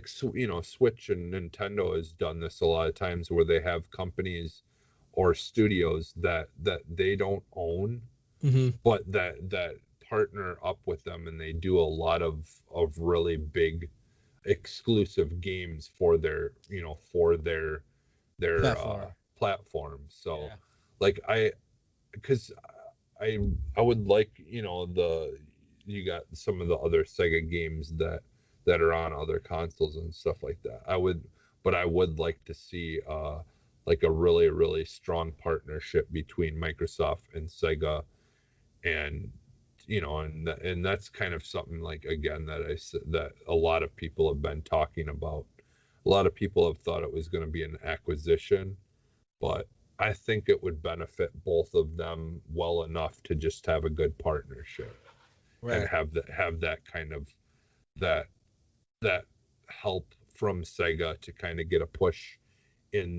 Switch and Nintendo has done this a lot of times, where they have companies or studios that they don't own, Hmm. but that partner up with them, and they do a lot of really big exclusive games for their Platform. platform. So Yeah. like because I I would like, you got some of the other Sega games that are on other consoles and stuff like that. But I would like to see like a really really strong partnership between Microsoft and Sega, and and that's kind of something, like, again, that a lot of people have been talking about. A lot of people have thought it was going to be an acquisition, but I think it would benefit both of them well enough to just have a good partnership, and Right. have that kind of that that help from Sega to kind of get a push in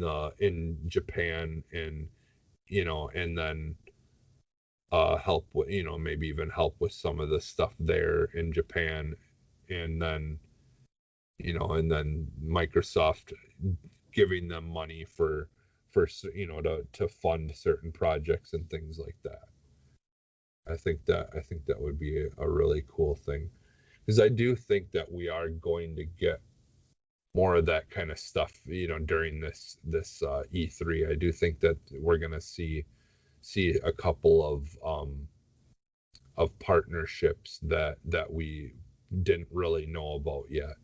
Japan, and then help with, maybe even help with some of the stuff there in Japan, and then Microsoft giving them money for to fund certain projects and things like that. I think that would be a really cool thing, because I do think that we are going to get more of that kind of stuff, during this E3. I do think that we're going to see a couple of partnerships that we didn't really know about yet,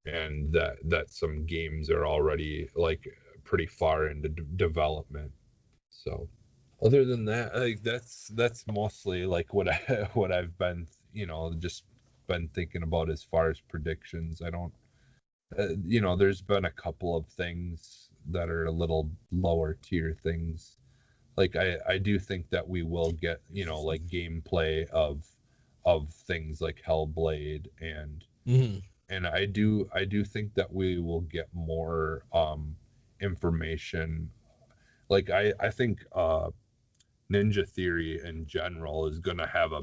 and that some games are already like pretty far into development. So other than that, like that's mostly like what I what I've been, just been thinking about as far as predictions. I don't there's been a couple of things that are a little lower tier things. Like I do think that we will get, like gameplay of things like Hellblade, Hmm. and I do think that we will get more information. Like I think Ninja Theory in general is going to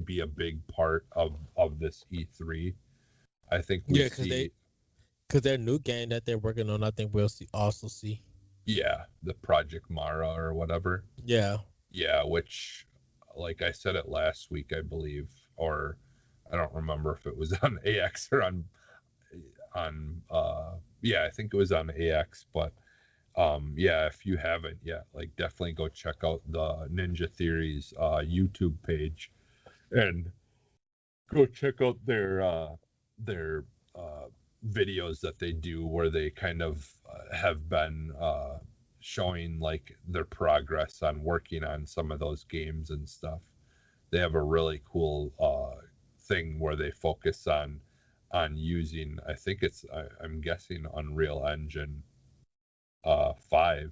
be a big part of this E3. I think we Yeah, because they see, because their new game that they're working on, I think we'll also see. yeah, the Project Mara or whatever. Yeah. Yeah, which, like I said it last week, I believe, or I don't remember if it was on AX or on yeah, I think it was on AX, but Yeah, if you haven't yet, like definitely go check out the Ninja Theories YouTube page and go check out their videos that they do where they kind of have been showing like their progress on working on some of those games and stuff. They have a really cool thing where they focus on using, I think I'm guessing Unreal Engine 5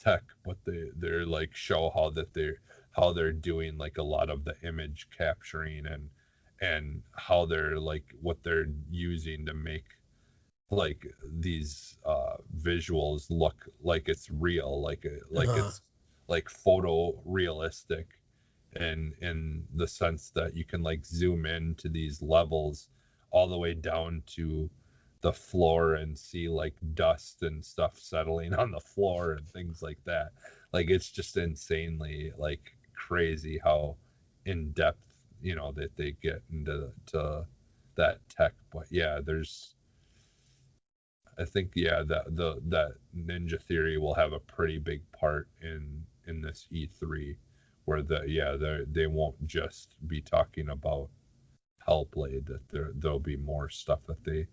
tech, but they're like show how they're doing like a lot of the image capturing and how they're like what they're using to make like these visuals look like it's real, like Uh-huh. it's like photo realistic, and in the sense that you can like zoom into these levels all the way down to the floor and see like dust and stuff settling on the floor and things like that. Like it's just insanely like crazy how in depth, that they get into that tech. But yeah, there's, I think, yeah, that Ninja Theory will have a pretty big part in this E3, where they won't just be talking about Hellblade, that there'll be more stuff that they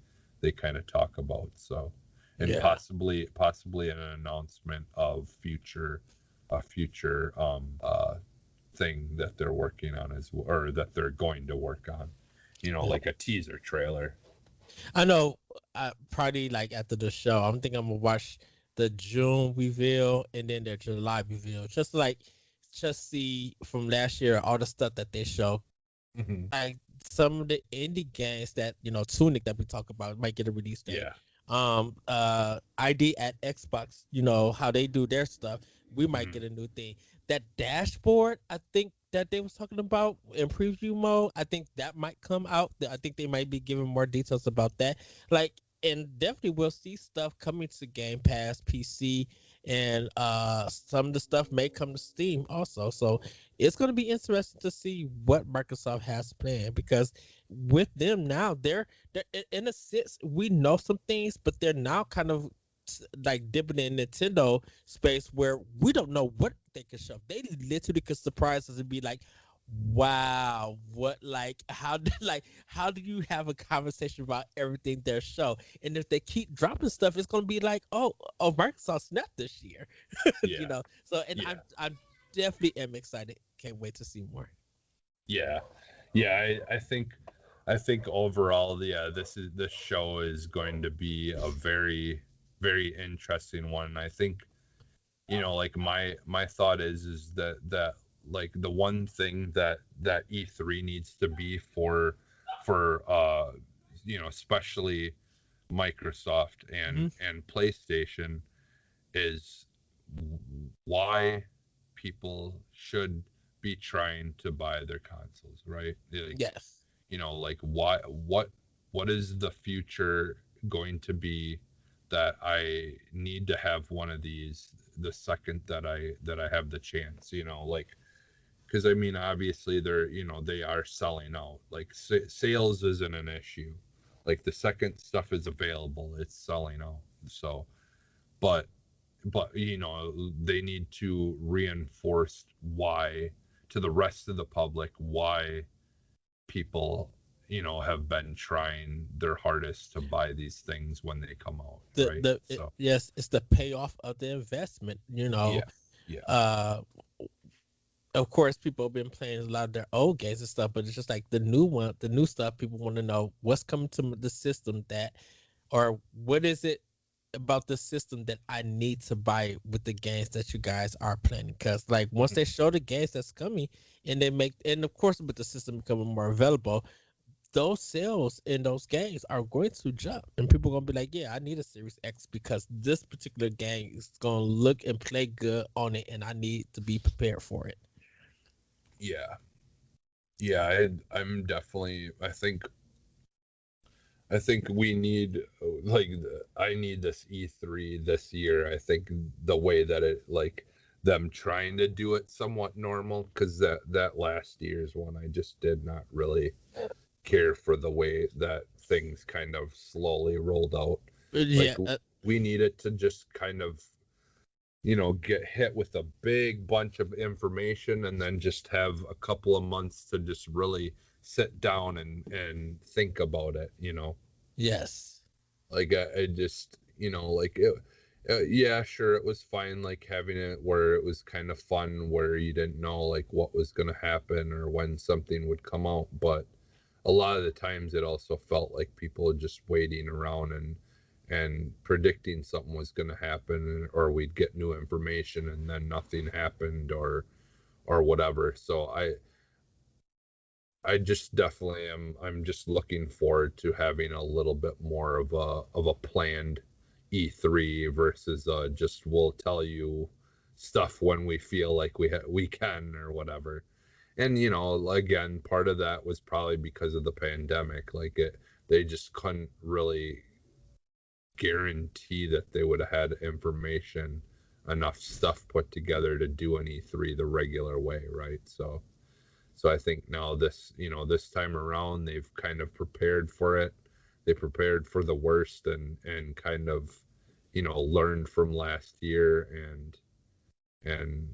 kind of talk about. So, and Yeah. possibly an announcement of a future thing that they're working on or that they're going to work on, Yeah. like a teaser trailer. I know. Probably like after the show, I'm thinking I'm gonna watch the June reveal and then the July reveal, just see from last year all the stuff that they show. Mm-hmm. Like some of the indie games that Tunic that we talk about might get a release date. Yeah. ID at Xbox, how they do their stuff. We might Mm-hmm. get a new thing. That dashboard, I think that they was talking about in preview mode, I think that might come out. I think they might be giving more details about that. Like, and definitely we'll see stuff coming to Game Pass, PC, and some of the stuff may come to Steam also. So it's going to be interesting to see what Microsoft has planned, because with them now, they're in a sense, we know some things, but they're now kind of like dipping in Nintendo space where we don't know what they can show. They literally could surprise us and be like, "Wow, what like how do you have a conversation about everything their show?" And if they keep dropping stuff, it's gonna be like, "Oh, Microsoft snapped this year," Yeah. So, and Yeah. I'm definitely am excited. Can't wait to see more. Yeah. Yeah. I think overall, yeah, this show is going to be a very, very interesting one. I think, like my thought is that like the one thing that E3 needs to be for especially Microsoft Hmm. and PlayStation is why people should be trying to buy their consoles, right? Like, Yes. like what is the future going to be that I need to have one of these the second that I have the chance, like, because I mean obviously they are selling out, like sales isn't an issue, like the second stuff is available it's selling out. So but they need to reinforce why to the rest of the public why people have been trying their hardest to buy these things when they come out, right? So Yes, it's the payoff of the investment. yeah, yeah, Uh, of course, people have been playing a lot of their old games and stuff, but it's just like the new stuff. People want to know what's coming to the system or what is it about the system that I need to buy with the games that you guys are planning. Because like once they show the games that's coming, and of course with the system becoming more available, those sales in those games are going to jump, and people are gonna be like, "Yeah, I need a Series X because this particular game is gonna look and play good on it, and I need to be prepared for it." yeah, yeah. I'm definitely. I think we need, like, I need this E3 this year. I think the way that it, like, them trying to do it somewhat normal, because that last year's one I just did not really care for the way that things kind of slowly rolled out. Yeah, Like, we needed to just kind of, get hit with a big bunch of information and then just have a couple of months to just really sit down and think about it, Yes. like I just, like it, yeah, sure, it was fine, like having it where it was kind of fun, where you didn't know like what was going to happen or when something would come out, but a lot of the times it also felt like people were just waiting around and predicting something was going to happen, or we'd get new information and then nothing happened, or whatever. So I just definitely I'm just looking forward to having a little bit more of a planned E3 versus just we'll tell you stuff when we feel like we can or whatever. And again, part of that was probably because of the pandemic. Like they just couldn't really guarantee that they would have had information, enough stuff put together to do an E3 the regular way, right? So I think now this time around they've kind of prepared for it. They prepared for the worst and kind of learned from last year, and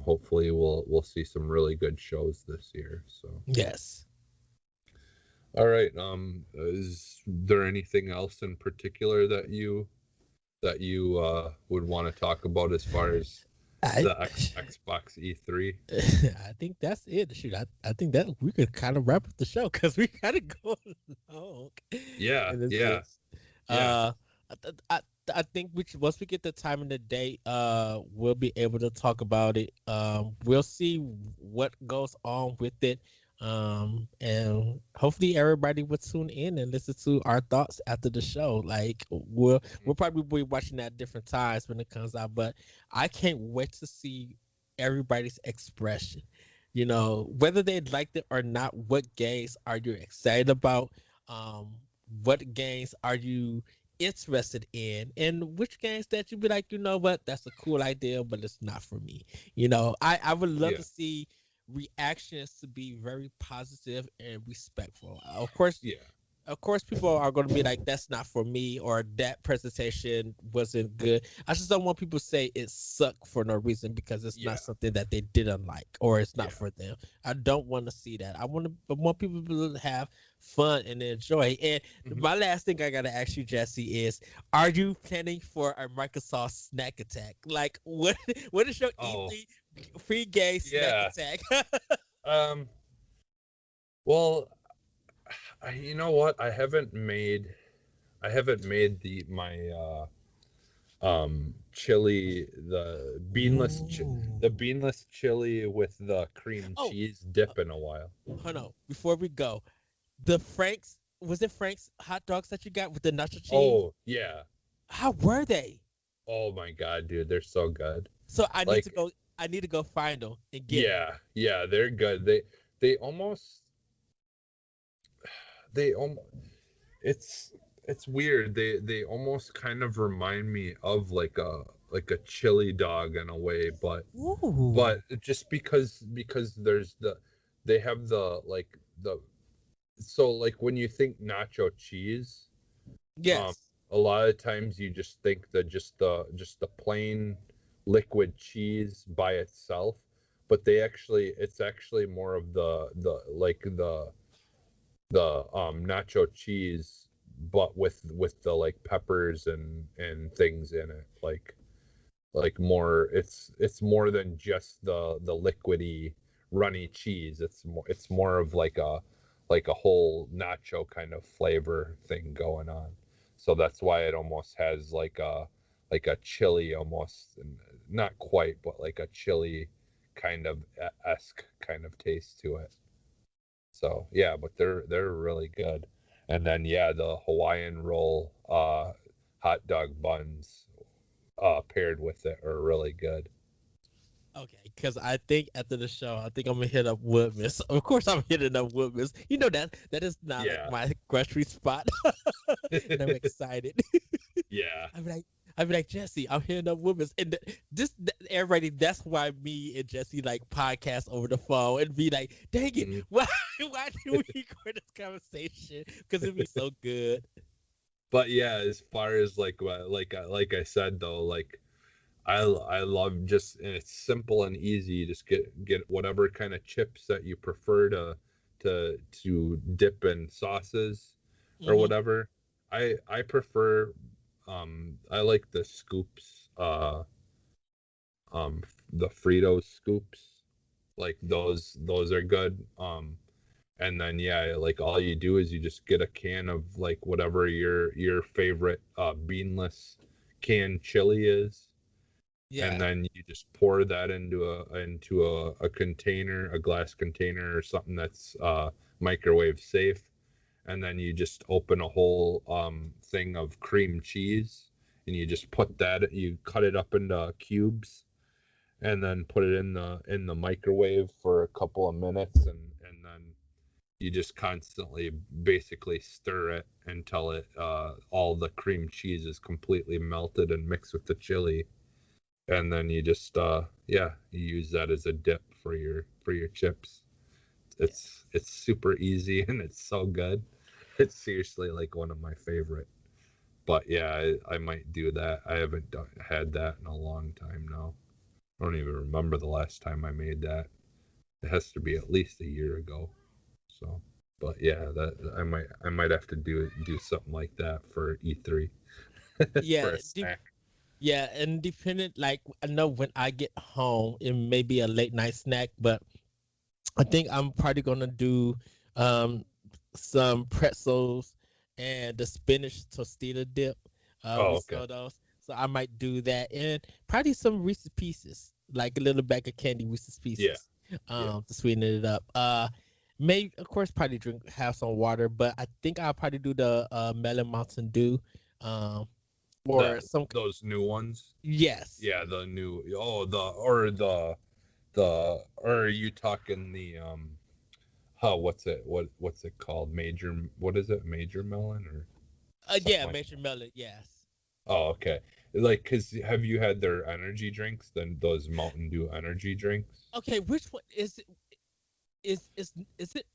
hopefully we'll see some really good shows this year. So Yes. all right, is there anything else in particular that you would want to talk about as far as I the Xbox E3? I think that's it. Shoot, I think that we could kind of wrap up the show because we gotta go long. Yeah, in this yeah, sense. yeah. I think once we get the time and the date, we'll be able to talk about it. We'll see what goes on with it. And hopefully everybody will tune in and listen to our thoughts after the show. Like we'll probably be watching at different times when it comes out, but I can't wait to see everybody's expression. Whether they liked it or not, what games are you excited about? What games are you interested in, and which games that you'd be like, what, that's a cool idea, but it's not for me. I would love Yeah. to see reactions to be very positive and respectful. Of course, people are going to be like, that's not for me, or that presentation wasn't good. I just don't want people to say it sucked for no reason because it's not something that they didn't like or it's not for them. I don't want to see that. I want people to have fun and enjoy. And my last thing I got to ask you, Jesse, is are you planning for a Microsoft snack attack? Like, what is your E3 free game snack attack? Well, you know what? I haven't made chili, the beanless chili with the cream cheese dip in a while. Hold on, before we go, the Frank's, was it Frank's hot dogs that you got with the nacho cheese? Oh yeah. How were they? Oh my god, dude, they're so good. So I need to go find them and get them. Yeah, they're good. They almost it's weird. They almost kind of remind me of like a chili dog in a way, but just because they have so like when you think nacho cheese, yes, a lot of times you just think that just the plain liquid cheese by itself, but it's actually more of the nacho cheese, but with the like peppers and things in it, like more, it's more than just the liquidy runny cheese. It's more of like a whole nacho kind of flavor thing going on. So that's why it almost has like a chili, almost, not quite, but like a chili kind of esque kind of taste to it. So yeah, but they're really good. And then the Hawaiian roll hot dog buns paired with it are really good. okay, because I think after the show, I think I'm gonna hit up Woodman's. Of course, I'm hitting up Woodman's. You know that is not like my grocery spot, and I'm excited. Yeah. I'd be like, Jesse, I'm hitting up Woodman's, and everybody. That's why me and Jesse like podcast over the phone and be like, dang it, why do we record this conversation? Because it'd be so good. But yeah, as far as like I said though, like I love just, and it's simple and easy. You just get whatever kind of chips that you prefer to dip in sauces or Hmm. whatever. I prefer I like the scoops the Fritos scoops. Like those are good. And then yeah, like all you do is you just get a can of like whatever your favorite beanless canned chili is, and Yeah. then you just pour that into a container, a glass container or something that's microwave safe, and then you just open a whole thing of cream cheese, and you just put that, you cut it up into cubes, and then put it in the microwave for a couple of minutes, and then you just constantly basically stir it until it all the cream cheese is completely melted and mixed with the chili, and then you just yeah, you use that as a dip for your chips. Yeah. It's super easy and it's so good. It's seriously like one of my favorite. But yeah, I might do that. I haven't had that in a long time now. I don't even remember the last time I made that. It has to be at least a year ago. So, but yeah, that I might have to do something like that for E3 Yeah. for a snack. Yeah, and depending, like I know when I get home, it may be a late night snack, but I think I'm probably gonna do um some pretzels and the spinach tortilla dip. We Oh, okay. saw those, so I might do that, and probably some Reese's Pieces, like a little bag of candy Reese's Yeah, Pieces, yeah. to sweeten it up. May of course probably have some water, but I think I'll probably do the melon Mountain Dew, um, The or some. those new ones. Yes. Yeah, the new, oh, the or are you talking the what's it called? What is it? Major melon or something Yeah, like Major that? Melon. Yes. Oh, okay. Like, cause have you had their energy drinks? Then those Mountain Dew energy drinks? Okay, which one is it? Is it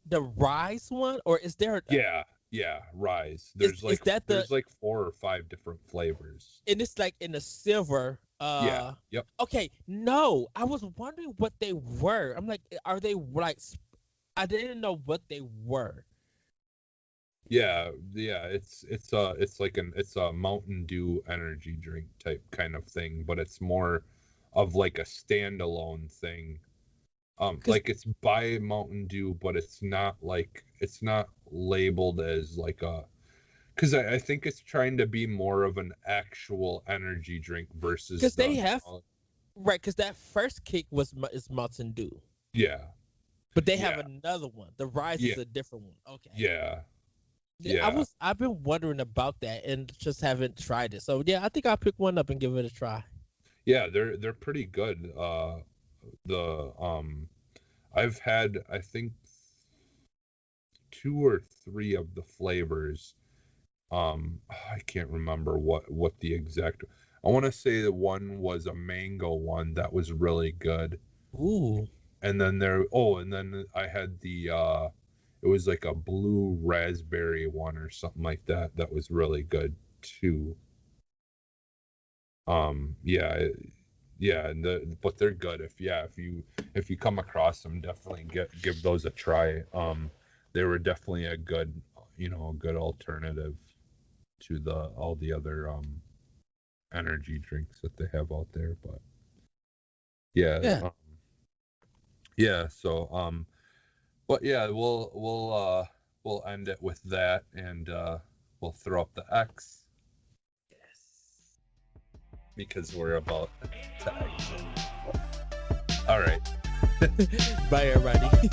the Rise one, or is there? Yeah, yeah, Rise. Is that the? There's like 4 or 5 different flavors. And it's like in the silver. Yeah, yep. Okay, no, I was wondering what they were. I'm like, are they like? I didn't know what they were. Yeah, yeah, it's a Mountain Dew energy drink type kind of thing, but it's more of like a standalone thing. Cause, Like it's by Mountain Dew, but it's not labeled as like a, because I think it's trying to be more of an actual energy drink versus cause they the have right. Cause that first kick is Mountain Dew, yeah, but they have yeah, another one. The Rise yeah, is a different one. Okay. yeah, Yeah, yeah. I've been wondering about that and just haven't tried it. So yeah, I think I'll pick one up and give it a try. Yeah, they're pretty good. The I've had, I think, 2 or 3 of the flavors. I can't remember what the exact. I want to say the one was a mango one that was really good, Ooh. and then I had the it was like a blue raspberry one or something like that that was really good too. Yeah, yeah, and but they're good. If you come across them, definitely give those a try. They were definitely a good, a good alternative to the all the other energy drinks that they have out there. But yeah, Yeah. yeah. So but yeah, we'll end it with that, and we'll throw up the X because we're about to exit. All right. Bye everybody.